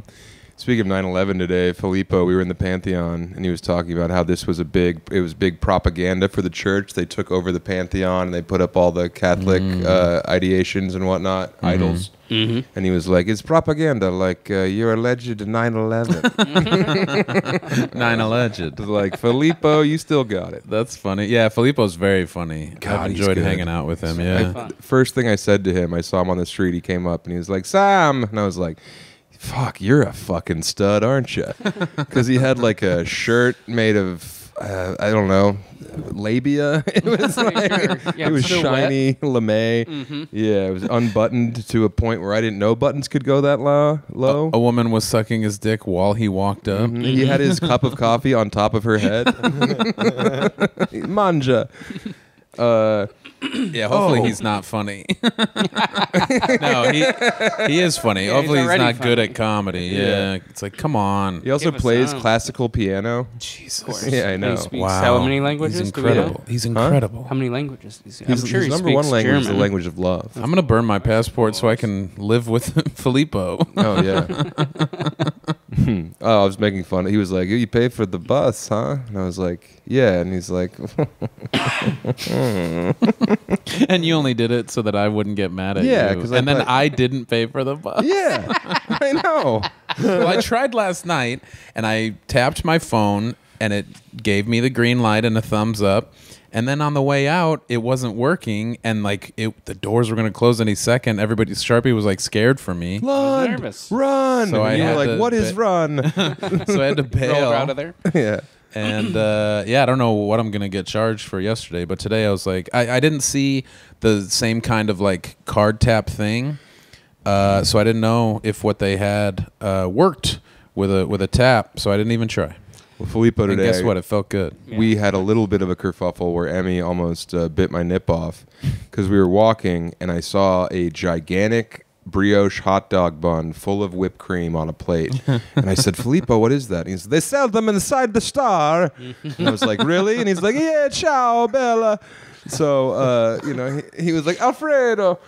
Speaking of 9/11 today, Filippo, we were in the Pantheon, and he was talking about how this was big propaganda for the church. They took over the Pantheon, and they put up all the Catholic ideations and whatnot, idols. Mm-hmm. And he was like, it's propaganda, like you're alleged 9/11. 9 alleged. Like, Filippo, you still got it. That's funny. Yeah, Filippo's very funny. God, I've he's enjoyed good. hanging out with him. Yeah. Fun. First thing I said to him, I saw him on the street, he came up, and he was like, Sam! And I was like, fuck, you're a fucking stud, aren't you? Because he had like a shirt made of, I don't know, labia. It was like, Yeah, it was still shiny lame. Mm-hmm. Yeah, it was unbuttoned to a point where I didn't know buttons could go that low. A woman was sucking his dick while he walked up. He had his cup of coffee on top of her head. Manja. Yeah, hopefully he's not funny. No, he is funny. Yeah, Hopefully he's he's already not good funny. at comedy. Yeah. It's like, come on. He also Give us plays some. classical piano. Jesus. Yeah, I know. He speaks how many languages? He's do we know? incredible. He's incredible. How many languages does he? His, I'm sure his he number speaks one language is the German. language of love. I'm going to burn my passport so I can live with Filippo. Oh yeah. Oh, I was making fun. He was like, "You pay for the bus, huh?" And I was like, "Yeah." And he's like, And you only did it so that I wouldn't get mad at Yeah, you. 'cause And I then thought- I didn't pay for the bus. "Yeah, I know." Well, I tried last night, and I tapped my phone, and it gave me the green light and a thumbs up. And then on the way out, it wasn't working, and like the doors were going to close any second. Everybody's Sharpie was like scared for me, Lund, nervous. run! So I and you were had like, to "What is ba- run?" so I had to Roll bail. out of there. Yeah. And yeah, I don't know what I'm gonna get charged for yesterday, but today I was like, I didn't see the same kind of like card tap thing, so I didn't know if what they had worked with a tap, so I didn't even try. Well, Filippo And today. guess what? It felt good. We had a little bit of a kerfuffle where Emmy almost bit my nip off because we were walking and I saw a gigantic brioche hot dog bun full of whipped cream on a plate. And I said, Filippo, what is that? And he said, they sell them inside the Star. And I was like, really? And he's like, yeah, ciao, Bella. So, he was like, Alfredo.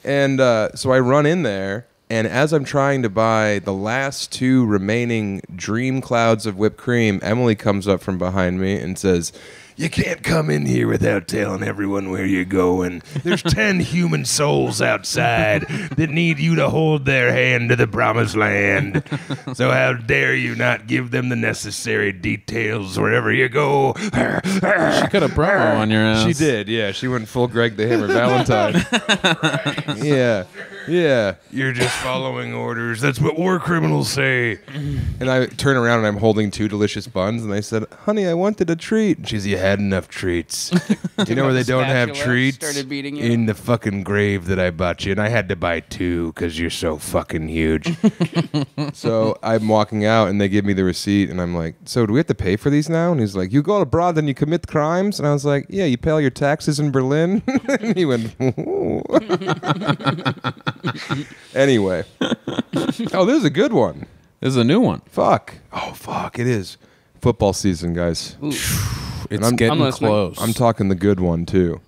And so I run in there. And as I'm trying to buy the last 2 remaining dream clouds of whipped cream, Emily comes up from behind me and says, you can't come in here without telling everyone where you're going. There's 10 human souls outside that need you to hold their hand to the promised land. So how dare you not give them the necessary details wherever you go. She cut a promo on your ass. She did, yeah. She went full Greg the Hammer Valentine. Yeah. Yeah. You're just following orders. That's what war criminals say. And I turn around and I'm holding 2 delicious buns and I said, honey, I wanted a treat. And she's, you had enough treats. You know where they don't have Spatula, treats? started beating you. In the fucking grave that I bought you. And I had to buy 2 because you're so fucking huge. So I'm walking out and they give me the receipt and I'm like, so do we have to pay for these now? And he's like, you go abroad and you commit crimes? And I was like, yeah, you pay all your taxes in Berlin? And he went, ooh. Anyway. Oh, this is a good one. This is a new one. Fuck. Oh, fuck. It is. Football season, guys. It's I'm getting listening. close. I'm talking the good one, too.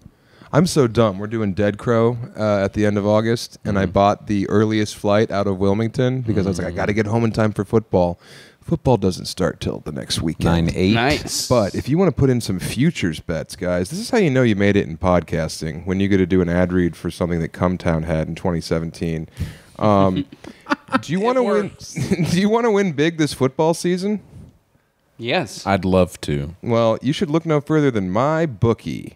I'm so dumb. We're doing Dead Crow at the end of August, and I bought the earliest flight out of Wilmington because I was like, I got to get home in time for football. Football doesn't start till the next weekend. 9-8. Nice. But if you want to put in some futures bets, guys, this is how you know you made it in podcasting when you get to do an ad read for something that Cumtown had in 2017. Do you want to win? Do you want to win big this football season? Yes. I'd love to. Well, you should look no further than MyBookie.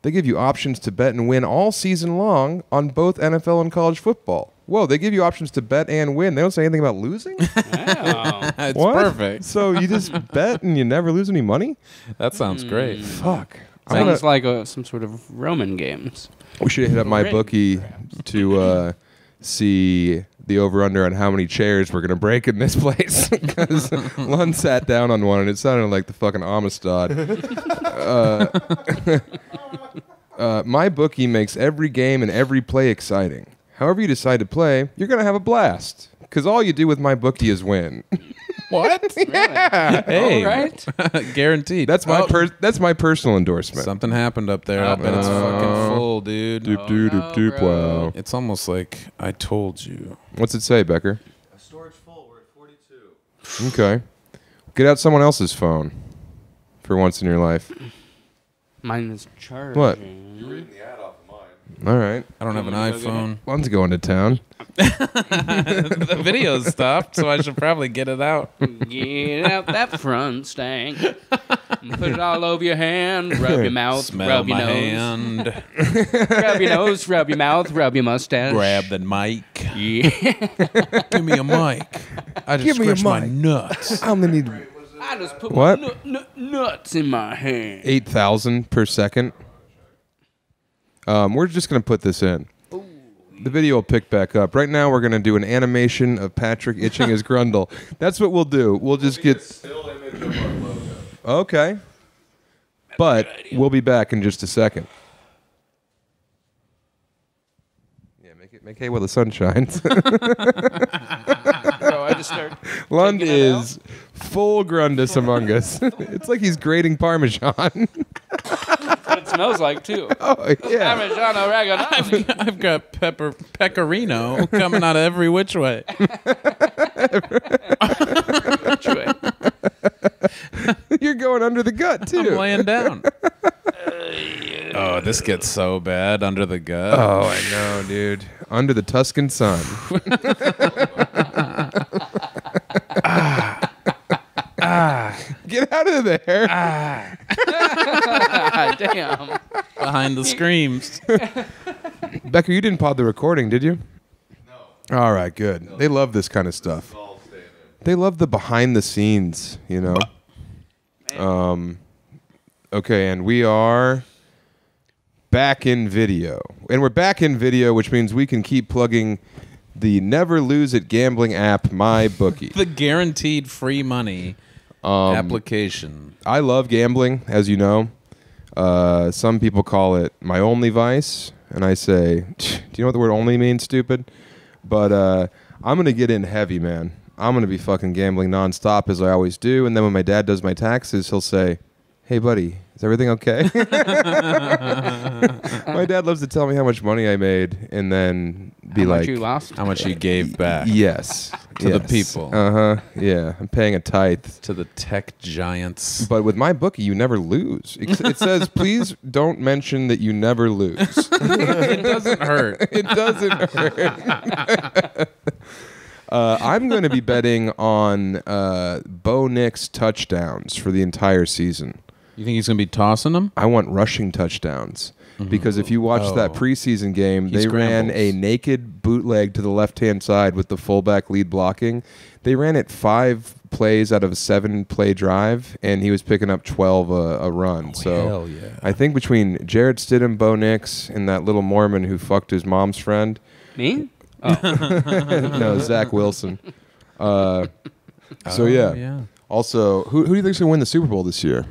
They give you options to bet and win all season long on both NFL and college football. Whoa, they give you options to bet and win. They don't say anything about losing? Wow. It's What? perfect. So you just bet and you never lose any money? That sounds great. Fuck. I'm gonna- Sounds like some sort of Roman games. We should hit up MyBookie to see the over-under on how many chairs we're going to break in this place. Because Lund sat down on one and it sounded like the fucking Amistad. MyBookie makes every game and every play exciting. However you decide to play, you're going to have a blast. Because all you do with MyBookie is win. What? Hey, All right. guaranteed. That's my personal endorsement. Something happened up there. I bet it's fucking full, dude. Doop, doop, doop, doop, bro. wow. It's almost like I told you. What's it say, Becker? Storage full. We're at 42. Okay. Get out someone else's phone for once in your life. Mine is charging. What? You're reading the ad off of mine. All right. I don't have an iPhone. One's going to town. The video's stopped, so I should probably get it out. Get out that front stank. Put it all over your hand. Rub your mouth. Smell rub your my nose. hand. Rub your nose. Rub your mouth. Rub your mustache. Grab the mic. Yeah. Give me a mic. I just Give me a scratched my mic. nuts. I'm going to need I just put What? my nuts in my hand. 8,000 per second. We're just going to put this in. The video will pick back up. Right now, we're going to do an animation of Patrick itching his grundle. That's what we'll do. We'll just get... Still image of our logo. Okay. But we'll be back in just a second. Yeah, make hay while the sun shines. So I just start. Lund Taking it is full Grundus among us. It's like he's grating Parmesan. What it smells like too. Oh, yeah. Parmesan oregano. I've got Pecorino coming out of every which way. You're going under the gut, I'm too. laying down. Oh, this gets so bad under the gut. Oh, I know, dude. Under the Tuscan sun. Get out of there. Damn. Behind the screams. Becker, you didn't pod the recording, did you? No. All right, good. They love this kind of stuff. All staying in. They love the behind the scenes, you know. Okay, and we are back in video. And we're back in video, which means we can keep plugging the never lose it gambling app, MyBookie. The guaranteed free money Application. I love gambling, as you know. Some people call it my only vice, and I say, do you know what the word only means, stupid? But I'm going to get in heavy, man. I'm going to be fucking gambling nonstop, as I always do, and then when my dad does my taxes, he'll say, hey, buddy, is everything okay? My dad loves to tell me how much money I made, and then be How like, much you lost? How much you gave back yes. to the yes. people, Yeah, I'm paying a tithe. to the tech giants. But with MyBookie, you never lose. It says, please don't mention that you never lose. It doesn't hurt. It doesn't hurt. I'm going to be betting on Bo Nix touchdowns for the entire season. You think he's going to be tossing them? I want rushing touchdowns. Because if you watch that preseason game, He they ran scrambles. a naked bootleg to the left-hand side with the fullback lead blocking. They ran it 5 plays out of a 7-play drive, and he was picking up 12 a run. So hell yeah. I think between Jarrett Stidham, Bo Nix, and that little Mormon who fucked his mom's friend. Me? No, Zach Wilson. So yeah. Also, who do you think's gonna win the Super Bowl this year?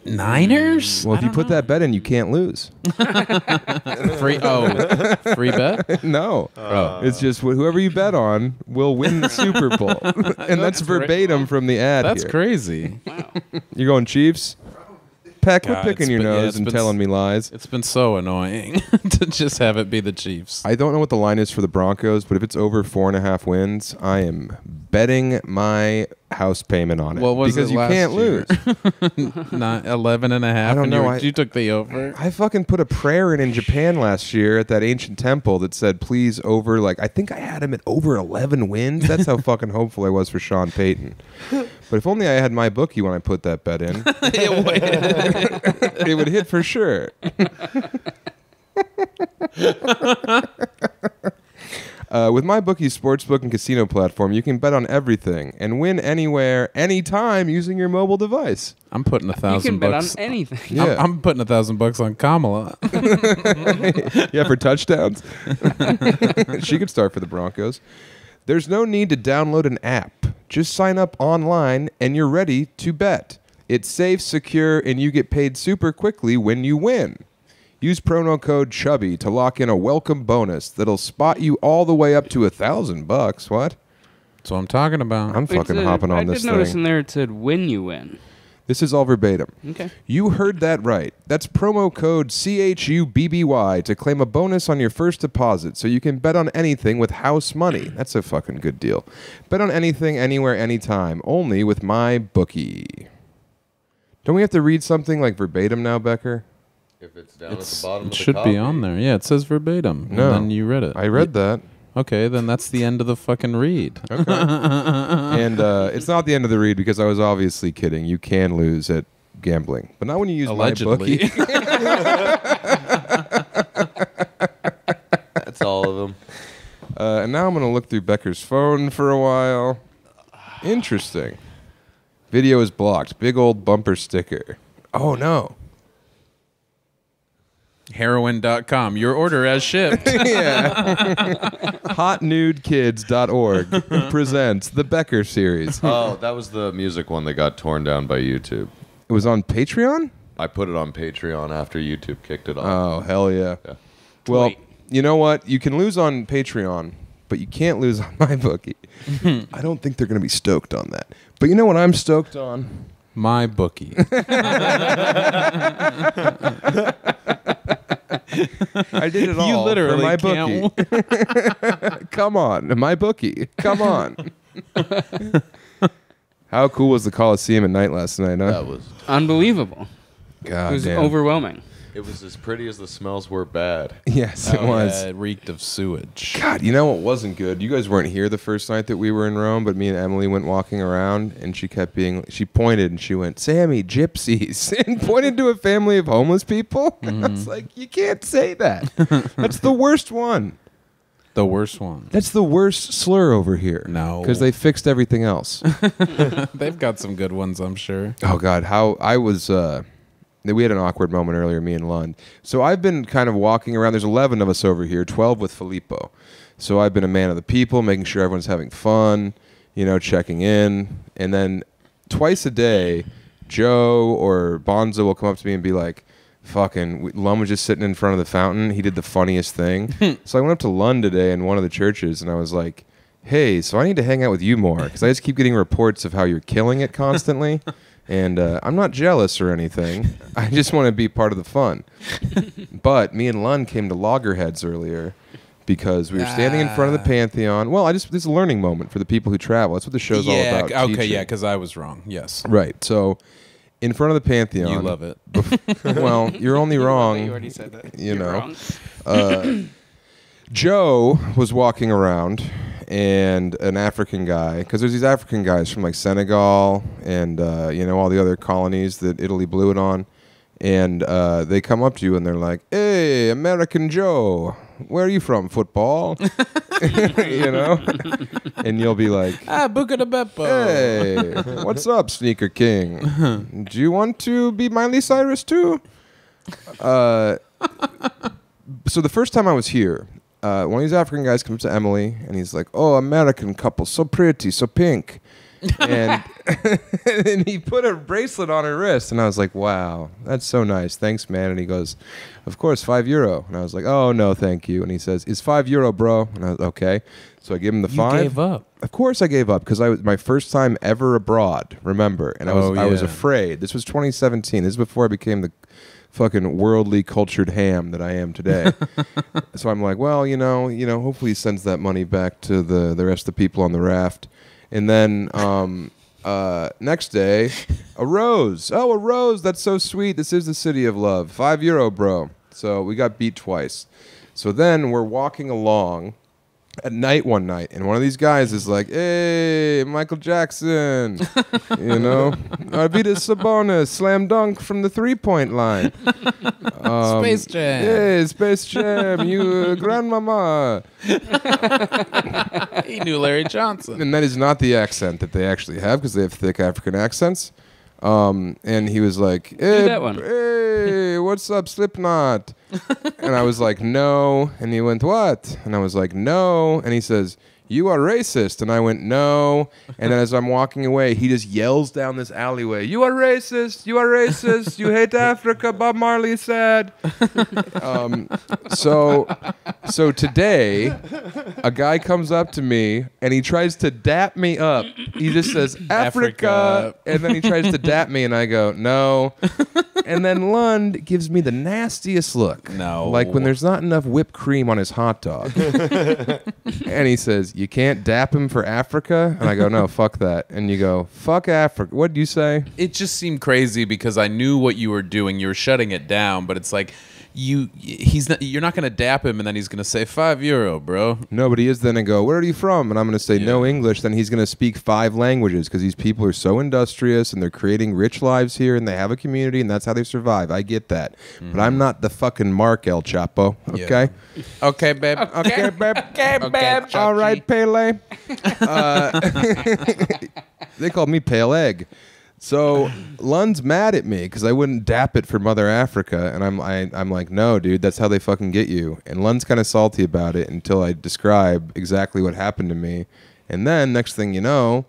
Niners? Well, if you put that bet in, you can't lose. Free bet? No, it's just whoever you bet on will win the Super Bowl, and that's verbatim from the ad. That's here. crazy. Wow. You're going Chiefs. Peck, quit God, picking it's your been- yeah, nose it's and been telling me lies. It's been so annoying to just have it be the Chiefs. I don't know what the line is for the Broncos, but if it's over 4.5 wins, I am betting my house payment on it. What was because it you last can't year? lose. Not 11 and a half. I don't and know, You took the over. I fucking put a prayer in Japan last year at that ancient temple that said, please over, like, I think I had him at over 11 wins. That's how fucking hopeful I was for Sean Payton. But if only I had MyBookie when I put that bet in, it would hit for sure. With MyBookie's sportsbook and casino platform, you can bet on everything and win anywhere, anytime using your mobile device. I'm putting You $1,000 can bet on bucks. anything. Yeah. I'm putting $1,000 on Kamala. Yeah, for touchdowns. She could start for the Broncos. There's no need to download an app. Just sign up online and you're ready to bet. It's safe, secure, and you get paid super quickly when you win. Use promo code Chubby to lock in a welcome bonus that'll spot you all the way up to $1,000. What? That's what I'm talking about. I'm fucking hopping on this I did notice thing. in there it said when you win. This is all verbatim. Okay. You heard that right. That's promo code CHUBBY to claim a bonus on your first deposit so you can bet on anything with house money. That's a fucking good deal. Bet on anything, anywhere, anytime, only with MyBookie. Don't we have to read something like verbatim now, Becker? If it's down at the bottom It of the should copy. be on there. Yeah, it says verbatim. No. And then you read it. I read that. Okay, then that's the end of the fucking read. And it's not the end of the read because I was obviously kidding. You can lose at gambling. But not when you use Allegedly. MyBookie. That's all of them. And now I'm going to look through Becker's phone for a while. Interesting. Video is blocked. Big old bumper sticker. Oh, no. Heroin.com. Your order as shipped. HotNudeKids.org presents the Becker series. Oh, that was the music one that got torn down by YouTube. It was on Patreon? I put it on Patreon after YouTube kicked it off. Oh, hell yeah. Yeah. Well, Wait. you know what? You can lose on Patreon, but you can't lose on MyBookie. I don't think they're going to be stoked on that. But you know what I'm stoked on? My bookie. I did it all You literally for can't. MyBookie. Come on, MyBookie. Come on. How cool was the Coliseum at night last night, huh? That was. Unbelievable. God It was damn. overwhelming. It was as pretty as the smells were bad. Yes, it Oh, was. yeah, it reeked of sewage. God, you know what wasn't good? You guys weren't here the first night that we were in Rome, but me and Emily went walking around, and she pointed and she went, Sammy, gypsies, and pointed to a family of homeless people. I was like, you can't say that. That's the worst one. The worst one. That's the worst slur over here. No. Because they fixed everything else. They've got some good ones, I'm sure. Oh, God, how I was... we had an awkward moment earlier, me and Lund. So I've been kind of walking around. There's 11 of us over here, 12 with Filippo. So I've been a man of the people, making sure everyone's having fun. checking in. And then twice a day, Joe or Bonzo will come up to me and be like, fucking, Lund was just sitting in front of the fountain. He did the funniest thing. So I went up to Lund today in one of the churches, and I was like, hey, so I need to hang out with you more, because I just keep getting reports of how you're killing it constantly. And I'm not jealous or anything. I just want to be part of the fun. But me and Lund came to Loggerheads earlier because we were standing in front of the Pantheon. Well, this is a learning moment for the people who travel. That's what the show's all about. Okay, teaching. yeah, because I was wrong. Yes. Right. So in front of the Pantheon. You love it. Well, you're only wrong. You already said that. You know. Wrong. Joe was walking around, and an African guy, because there's these African guys from like Senegal and all the other colonies that Italy blew it on, and they come up to you and they're like, "Hey, American Joe, where are you from? Football?" And you'll be like, Buca de Bepo. "Hey, what's up, Sneaker King? Do you want to be Miley Cyrus too?" So the first time I was here, one of these African guys comes to Emily, and he's like, "Oh, American couple, so pretty, so pink." And, and he put a bracelet on her wrist, and I was like, "Wow, that's so nice. Thanks, man." And he goes, "Of course, €5." And I was like, "Oh, no, thank you." And he says, "It's €5, bro." And I was okay. So I gave him the 5. You gave up. Of course I gave up, because I was my first time ever abroad, remember? And I was afraid. This was 2017. This is before I became the fucking worldly cultured ham that I am today. So I'm like, well, hopefully he sends that money back to the rest of the people on the raft. And then next day, a rose. Oh, a rose. That's so sweet. This is the city of love. €5, bro. So we got beat twice. So then we're walking along at night one night, and one of these guys is like, "Hey, Michael Jackson, Arvidas Sabonis, slam dunk from the 3-point line. Space Jam. Hey, Space Jam, you grandmama." He knew Larry Johnson. And that is not the accent that they actually have, because they have thick African accents. And he was like, "Hey, that one. hey, what's up, Slipknot?" And I was like, "No." And he went, "What?" And I was like, "No." And he says, "You are racist." And I went, "No." And then as I'm walking away, he just yells down this alleyway, "You are racist. You are racist. You hate Africa. Bob Marley said." So today, a guy comes up to me and he tries to dap me up. He just says, "Africa," and then he tries to dap me, and I go, "No." And then Lund gives me the nastiest look. No. Like when there's not enough whipped cream on his hot dog. And he says, "You can't dap him for Africa?" And I go, "No, fuck that." And you go, "Fuck Africa." What do you say? It just seemed crazy because I knew what you were doing. You were shutting it down, but it's like you're not going to dap him and then he's going to say €5, bro. No, but he is then and go, "Where are you from?" And I'm going to say no English. Then he's going to speak 5 languages because these people are so industrious and they're creating rich lives here and they have a community and that's how they survive. I get that. But I'm not the fucking Mark El Chapo, okay? Yeah. Okay, babe. Okay, babe. Okay, babe. All right, Pele. They called me Pale Egg. So Lund's mad at me because I wouldn't dap it for Mother Africa, and I'm like, "No, dude, that's how they fucking get you." And Lund's kind of salty about it until I describe exactly what happened to me, and then next thing you know,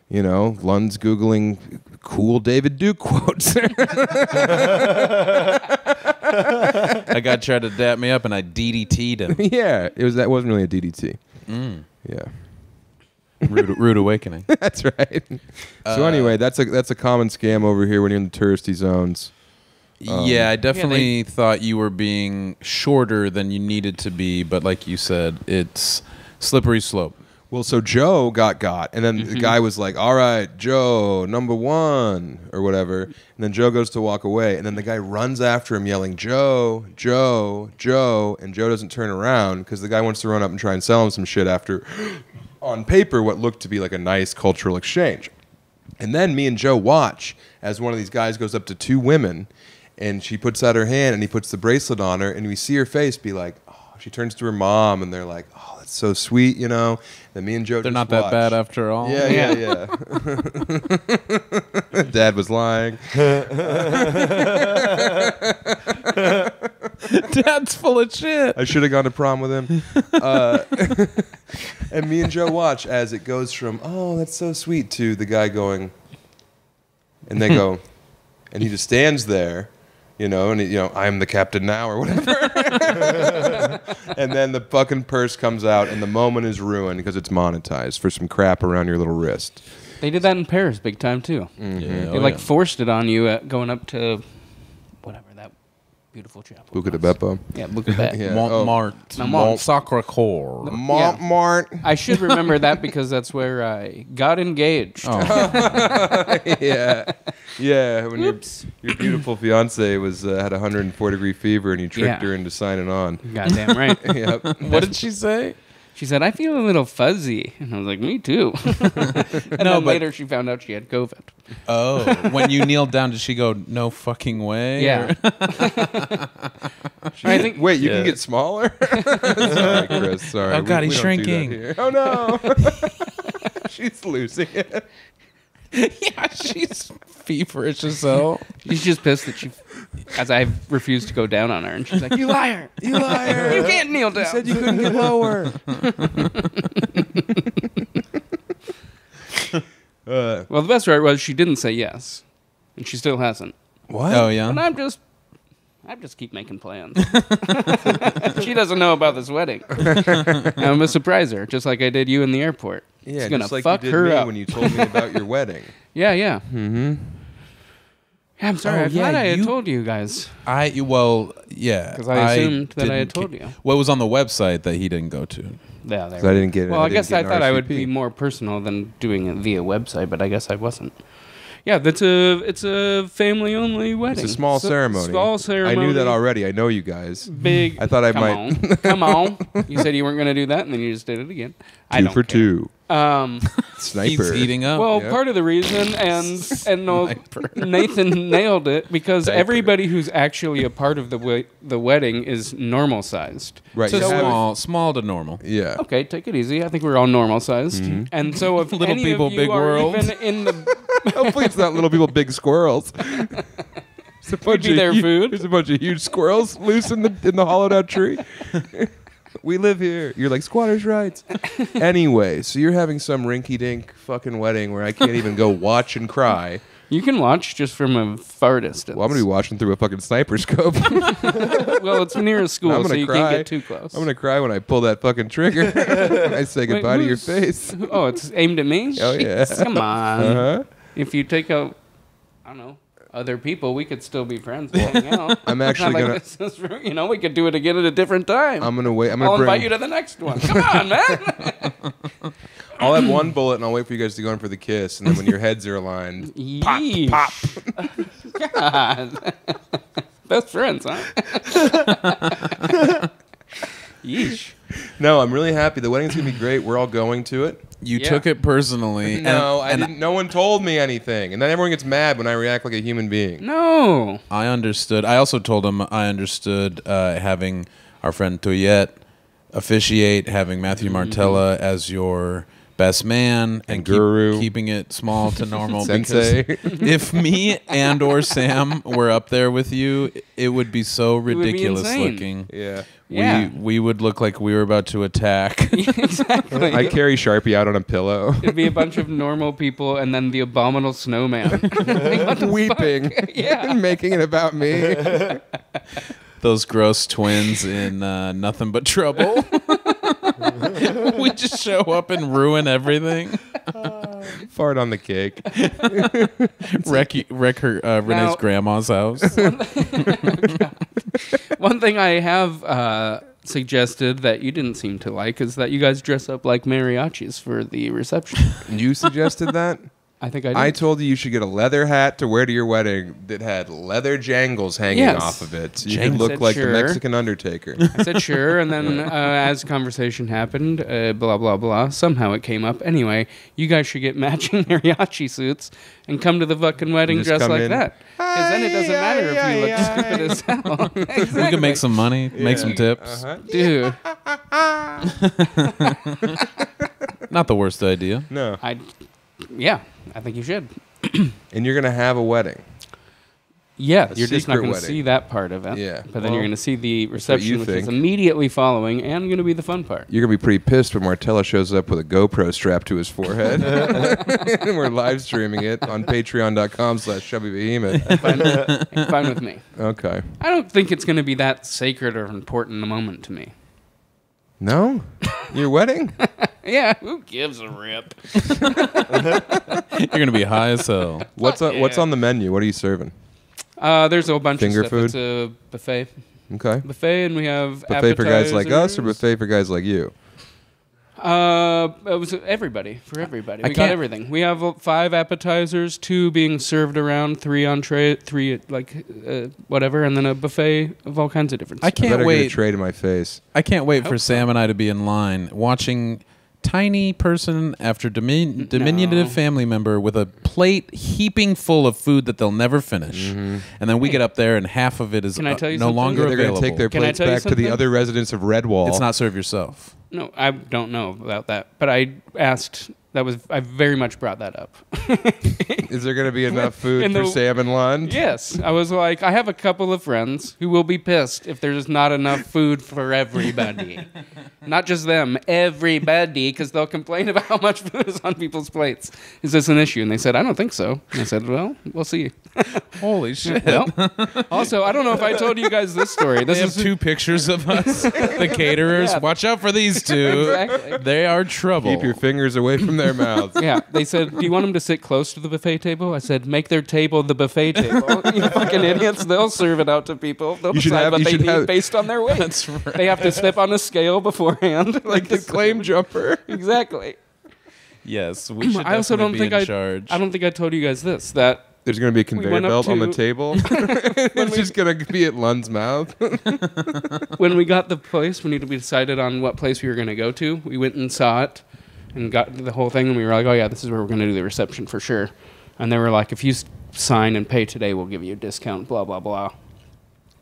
Lund's Googling cool David Duke quotes. A guy tried to dap me up and I DDT'd him. Yeah, that wasn't really a DDT. Yeah. Rude awakening. That's right. So anyway, that's a common scam over here when you're in the touristy zones. Yeah, I definitely thought you were being shorter than you needed to be, but like you said, it's slippery slope. Well, so Joe got, and then the guy was like, "All right, Joe, number 1," or whatever. And then Joe goes to walk away, and then the guy runs after him yelling, "Joe, Joe, Joe," and Joe doesn't turn around because the guy wants to run up and try and sell him some shit after, on paper, what looked to be like a nice cultural exchange. And then me and Joe watch as one of these guys goes up to 2 women, and she puts out her hand, and he puts the bracelet on her, and we see her face be like, oh, she turns to her mom, and they're like, "Oh, that's so sweet," Then me and Joe They're just not that watch. bad after all. Yeah. Dad was lying. Dad's full of shit. I should have gone to prom with him. And me and Joe watch as it goes from, oh, that's so sweet, to the guy going, and they go, and he just stands there, and I'm the captain now or whatever. And then the fucking purse comes out and the moment is ruined because it's monetized for some crap around your little wrist. They did that in Paris big time, too. Yeah, They, forced it on you going up to whatever that beautiful chapel Buca de was. Beppo. Yeah, Buca de Beppo. Yeah. Montmartre. Mont- Sacré-Cœur. Montmartre. I should remember that because that's where I got engaged. Yeah. Yeah, when your Oops. beautiful fiance was had a 104-degree fever and you tricked her into signing on. Goddamn right. Yep. What did she say? She said, I feel a little fuzzy. And I was like, me too. And then later she found out she had COVID. Oh, when you kneeled down, did she go, no fucking way? Yeah. I think, Wait, you can get smaller? Sorry, Chris. Sorry. Oh, God, We he's don't do that shrinking. here. Oh, no. She's losing it. Yeah, she's feverish as hell. she's just pissed that as I refused to go down on her. And she's like, you liar. You liar. You can't kneel down. You said you couldn't get lower. Well, the best part was she didn't say yes. And she still hasn't. What? Oh, yeah? And I just keep making plans. She doesn't know about this wedding. I'm gonna surprise her, just like I did you in the airport. Yeah, it's gonna just like fuck you did her me up. when you told me about your wedding. Yeah. Mm-hmm. Yeah, I'm sorry. Oh, I yeah, thought I had you- told you guys. Yeah. Because I assumed that I had didn't told you. What was on the website that he didn't go to? Yeah, there. So I didn't get it. Well, I didn't guess get I an thought I would RSVP. be more personal than doing it via website, but I guess I wasn't. Yeah, it's a family only wedding. It's a small ceremony. Small ceremony. I knew that already. I know you guys. Big. I thought I come might. On. Come on. You said you weren't going to do that, and then you just did it again. I Two don't for care. two. He's Sniper. eating up. Well, Yeah. part of the reason, and no, Nathan nailed it because everybody who's actually a part of the wedding is normal sized. Right. so you have- small to normal. Yeah. Okay, take it easy. I think we're all normal sized, and so if Little any people, of you big are world. even in the Hopefully it's not little people, big squirrels. It's a bunch be of their food. There's a bunch of huge squirrels loose in the hollowed out tree. We live here. You're like squatters' rights. Anyway, so you're having some rinky-dink fucking wedding where I can't even go watch and cry. you can watch just from a far distance. Well, I'm gonna be watching through a fucking sniper scope. Well, it's near a school, I'm so gonna you cry. can't get too close. I'm gonna cry when I pull that fucking trigger. When I say Wait, goodbye to your who's- face. Oh, it's aimed at me. Oh, yeah. Jeez, come on. Uh-huh. If you take out, I don't know, other people, we could still be friends and hang out. I'm It's not actually like gonna. this is, we could do it again at a different time. I'm gonna wait. I'm gonna I'll bring. invite you to the next one. Come on, man. I'll have one bullet and I'll wait for you guys to go in for the kiss, and then when your heads are aligned, Yeesh. pop. God. Best friends, huh? Yeesh. No, I'm really happy. The wedding's gonna be great. We're all going to it. You Yeah. took it personally. No, I and didn't. No one told me anything, and then everyone gets mad when I react like a human being. No. I understood. I also told him I understood having our friend Toyette officiate, having Matthew Martella as your best man, and guru. keeping it small to normal. Sensei. Because if me and or Sam were up there with you, it would be so would be ridiculous insane. looking. Yeah. Yeah. We would look like we were about to attack. Exactly. I carry Sharpie out on a pillow, It'd be a bunch of normal people and then the abominable snowman. Like, what the weeping, fuck? Yeah. making it about me. Those gross twins in Nothing But Trouble. We just show up and ruin everything. Fart on the cake. Wreck her Renee's Now- grandma's house. One thing I have suggested that you didn't seem to like is that you guys dress up like mariachis for the reception. You suggested that? I think I did. I told you should get a leather hat to wear to your wedding that had leather jangles hanging Yes. off of it. So you Jangles. could look Said like sure. the Mexican Undertaker. I said sure, and then as conversation happened, blah, blah, blah, somehow it came up. Anyway, you guys should get matching mariachi suits and come to the fucking wedding Just dressed come like in. that. Because then it doesn't matter if you look stupid as hell. Exactly. We could make some money, make some tips. Uh-huh. Dude, Not the worst idea. No. I think you should. And you're going to have a wedding. Yeah, you're just not secret going to wedding. see that part of it. Yeah. But then you're going to see the what reception, you which is think. immediately following, and going to be the fun part. You're going to be pretty pissed when Martello shows up with a GoPro strapped to his forehead. And we're live streaming it on patreon.com/Chubby Behemoth. Fine with me. Okay. I don't think it's going to be that sacred or important a moment to me. No? Your wedding? Yeah, who gives a rip? You're gonna be high as hell. What's on the menu? What are you serving? There's a whole bunch Finger of stuff. food? It's a buffet. Okay. Buffet, and we have Buffet for guys like us or appetizers. buffet for guys like you? It was everybody, for everybody. We got can't- everything. We have 5 appetizers, 2 being served around, 3 entree, 3 whatever, and then a buffet of all kinds of different I stuff. I better can't get a wait. tray to my face. I can't wait for Hope so. Sam and I to be in line watching tiny person after diminutive family member with a plate heaping full of food that they'll never finish, and then we get up there and half of it is Can I tell you no something? longer Yeah, they're going available. to take their Can I plates tell you back to the something? other residents of Redwall. It's not serve yourself. No, I don't know about that, but I asked. I very much brought that up. Is there going to be enough food In for the- Sam and Lund? Yes, I was like, I have a couple of friends who will be pissed if there's not enough food for everybody. Not just them, everybody, because they'll complain about how much food is on people's plates. Is this an issue? And they said, I don't think so. And I said, well, we'll see. Holy shit! Well, also, I don't know if I told you guys this story. This They have is 2 pictures of us, the caterers. Yeah. Watch out for these 2. Exactly. They are trouble. Keep your fingers away from their mouths. Yeah, they said, do you want them to sit close to the buffet table? I said, make their table the buffet table. You fucking idiots. They'll serve it out to people. They'll You should decide have- what you they should need have- based on their weight. That's right. They have to step on a scale beforehand. Like the claim jumper. Exactly. Yes, we should. I also don't definitely think be in charge. I don't think I told you guys this, that There's going to be a conveyor went up belt on the to- table. It's just going to be at Lund's mouth. when we got the place, we decided on what place we were going to go to. We went and saw it and got the whole thing, and we were like, oh, yeah, this is where we're going to do the reception for sure. And they were like, if you sign and pay today, we'll give you a discount, blah, blah, blah.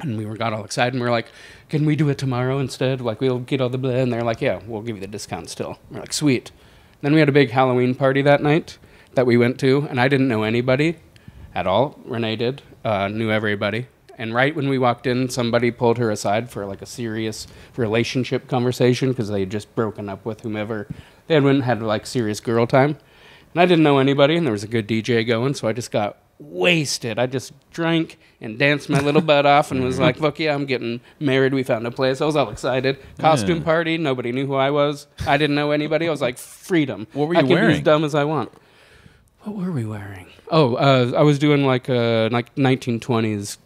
And we got all excited, and we were like, can we do it tomorrow instead? Like, we'll get all the blah. And they're like, yeah, we'll give you the discount still. We're like, sweet. Then we had a big Halloween party that night that we went to, and I didn't know anybody at all. Renee did, knew everybody. And right when we walked in, somebody pulled her aside for like a serious relationship conversation because they had just broken up with whomever. They had like serious girl time. And I didn't know anybody, and there was a good DJ going, so I just got wasted. I just drank and danced my little butt off and was like, fuck yeah, I'm getting married. We found a place. I was all excited. Costume Yeah. party. Nobody knew who I was. I didn't know anybody. I was like, freedom. What were I you can be as wearing? dumb as I want. What were we wearing? Oh, I was doing like a 1920s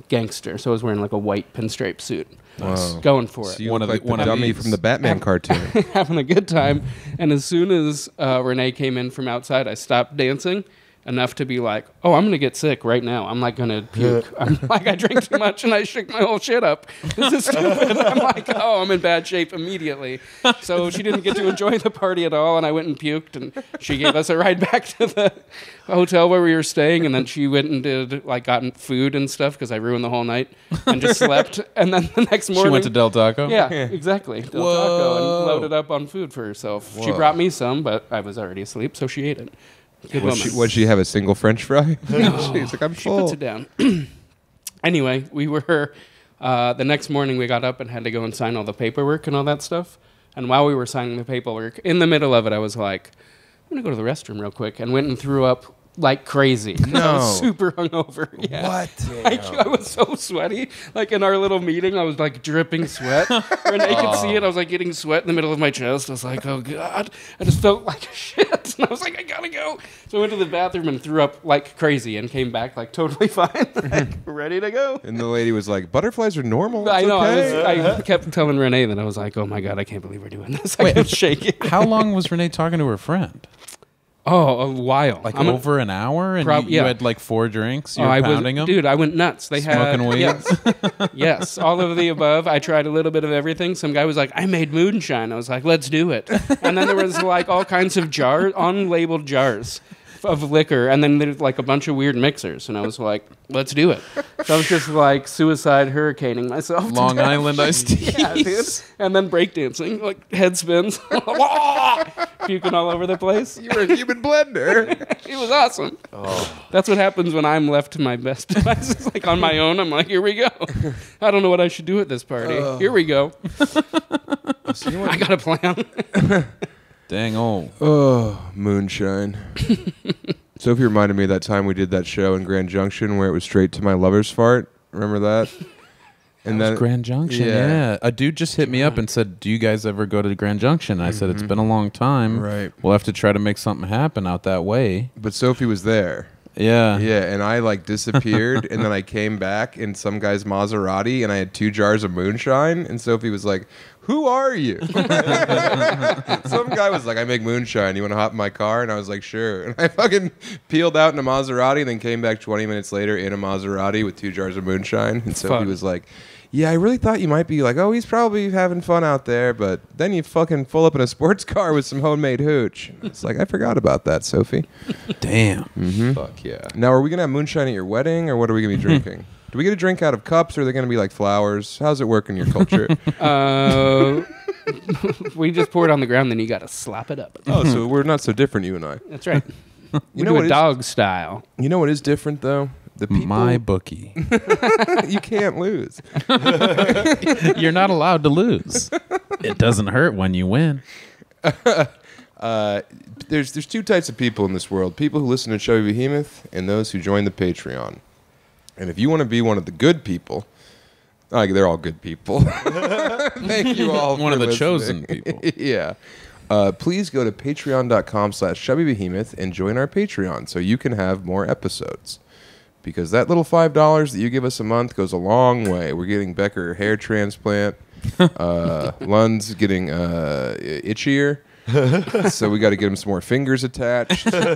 gangster, so I was wearing like a white pinstripe suit. Wow. Going for So it. you One look of like the- the one of dummy these. from the Batman cartoon. Having a good time. And as soon as Renee came in from outside, I stopped dancing enough to be like, oh, I'm going to get sick right now. I'm like going to puke. I'm like, I drank too much and I shook my whole shit up. This is stupid. I'm like, oh, I'm in bad shape immediately. So she didn't get to enjoy the party at all, and I went and puked, and she gave us a ride back to the hotel where we were staying, and then she went and did, like, gotten food and stuff because I ruined the whole night and just slept. And then the next morning... She went to Del Taco. Yeah, exactly. Del Taco, and loaded up on food for herself. She Whoa. brought me some, but I was already asleep, so she ate it. Good woman. Would she have a single French fry? She's like, I'm She full. puts it down. Anyway, we were the next morning. We got up and had to go and sign all the paperwork and all that stuff. And while we were signing the paperwork, in the middle of it, I was like, "I'm gonna go to the restroom real quick," and went and threw up like crazy. I No. was super hungover. Yeah. What? Like, I was so sweaty. Like in our little meeting, I was like dripping sweat. Renee could see it. I was like getting sweat in the middle of my chest. I was like, oh God. I just felt like shit. And I was like, I gotta go. So I went to the bathroom and threw up like crazy and came back like totally fine. Like, ready to go. And the lady was like, butterflies are normal. I It's know. okay." I kept telling Renee that I was like, oh my God, I can't believe we're doing this. I was shaking. How long was Renee talking to her friend? Oh, a while. Like I'm a- over an hour, and you yeah. had like 4 drinks. You Oh, were I pounding was, them. dude. I went nuts. They had Smoking weed? Yes, yes, all of the above. I tried a little bit of everything. Some guy was like, "I made moonshine." I was like, "Let's do it." And then there was like all kinds of jars, unlabeled jars, of liquor, and then there's like a bunch of weird mixers, and I was like, let's do it. So I was just like suicide hurricaning myself. to Long death. Island iced teas. Yeah, dude. And then breakdancing, like head spins, puking all over the place. You were a human blender. It was awesome. Oh. That's what happens when I'm left to my best devices. Like on my own, I'm like, here we go. I don't know what I should do at this party. Here we go. I got a plan. Dang old. Oh, moonshine. Sophie reminded me of that time we did that show in Grand Junction where it was straight to my lover's fart. Remember that? And That was Grand Junction, yeah. A dude just hit me up and said, do you guys ever go to Grand Junction? I said, it's been a long time. Right. We'll have to try to make something happen out that way. But Sophie was there. Yeah. Yeah, and I like disappeared, and then I came back in some guy's Maserati, and I had 2 jars of moonshine, and Sophie was like, who are you? Some guy was like, I make moonshine. You want to hop in my car? And I was like, sure. And I fucking peeled out in a Maserati, and then came back 20 minutes later in a Maserati with 2 jars of moonshine. And Sophie was like, yeah, I really thought you might be like, oh, he's probably having fun out there, but then you fucking pull up in a sports car with some homemade hooch. It's like, I forgot about that, Sophie. Damn. Fuck yeah. Now, are we going to have moonshine at your wedding, or what are we going to be drinking? Do we get a drink out of cups, or are they going to be like flowers? How's it work in your culture? We just pour it on the ground, then you got to slap it up. Oh, so we're not so different, you and I. That's right. You know what is, dog style. you know what is different, though? The people, MyBookie. you can't lose. You're not allowed to lose. It doesn't hurt when you win. There's 2 types of people in this world: people who listen to Chubby Behemoth, and those who join the Patreon. And if you want to be one of the good people, they're all good people. Thank you all. One of the listening. chosen people. Yeah. Please go to patreon.com/chubbybehemoth and join our Patreon so you can have more episodes. Because that little $5 that you give us a month goes a long way. We're getting Becker hair transplant. Lund's getting itchier. So we got to get him some more fingers attached. So They're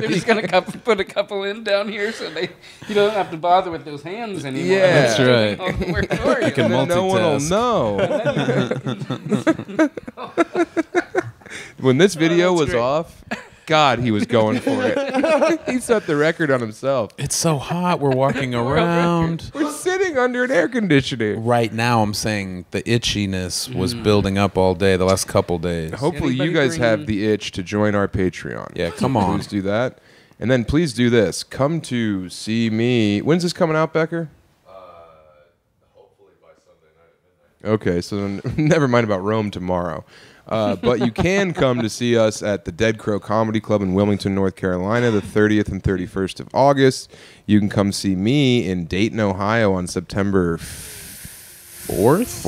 just going to put a couple in down here so you don't have to bother with those hands anymore. Yeah. That's right. You can no one will multitask. know. When this video was off, God, he was going for it. He set the record on himself. It's so hot. We're walking around. We're sitting under an air conditioner. Right now, I'm saying the itchiness was building up all day, the last couple days. Hopefully you guys have the itch to join our Patreon. Yeah, come on. Please do that. And then please do this. Come to see me. When's this coming out, Becker? Hopefully by Sunday night at midnight. Okay, so then never mind about Rome tomorrow. But you can come to see us at the Dead Crow Comedy Club in Wilmington, North Carolina, the 30th and 31st of August. You can come see me in Dayton, Ohio on September 4th.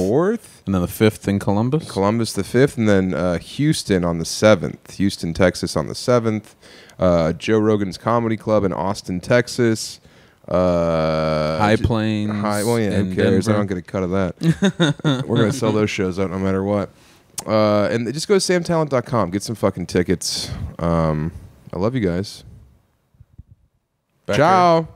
And then the 5th in Columbus. Columbus the 5th, and then Houston on the 7th. Houston, Texas on the 7th. Joe Rogan's Comedy Club in Austin, Texas. High Plains. Well, yeah, who cares? Denver. I don't get a cut of that. We're going to sell those shows out no matter what. And just go to samtalent.com. Get some fucking tickets. I love you guys. Becker. Ciao.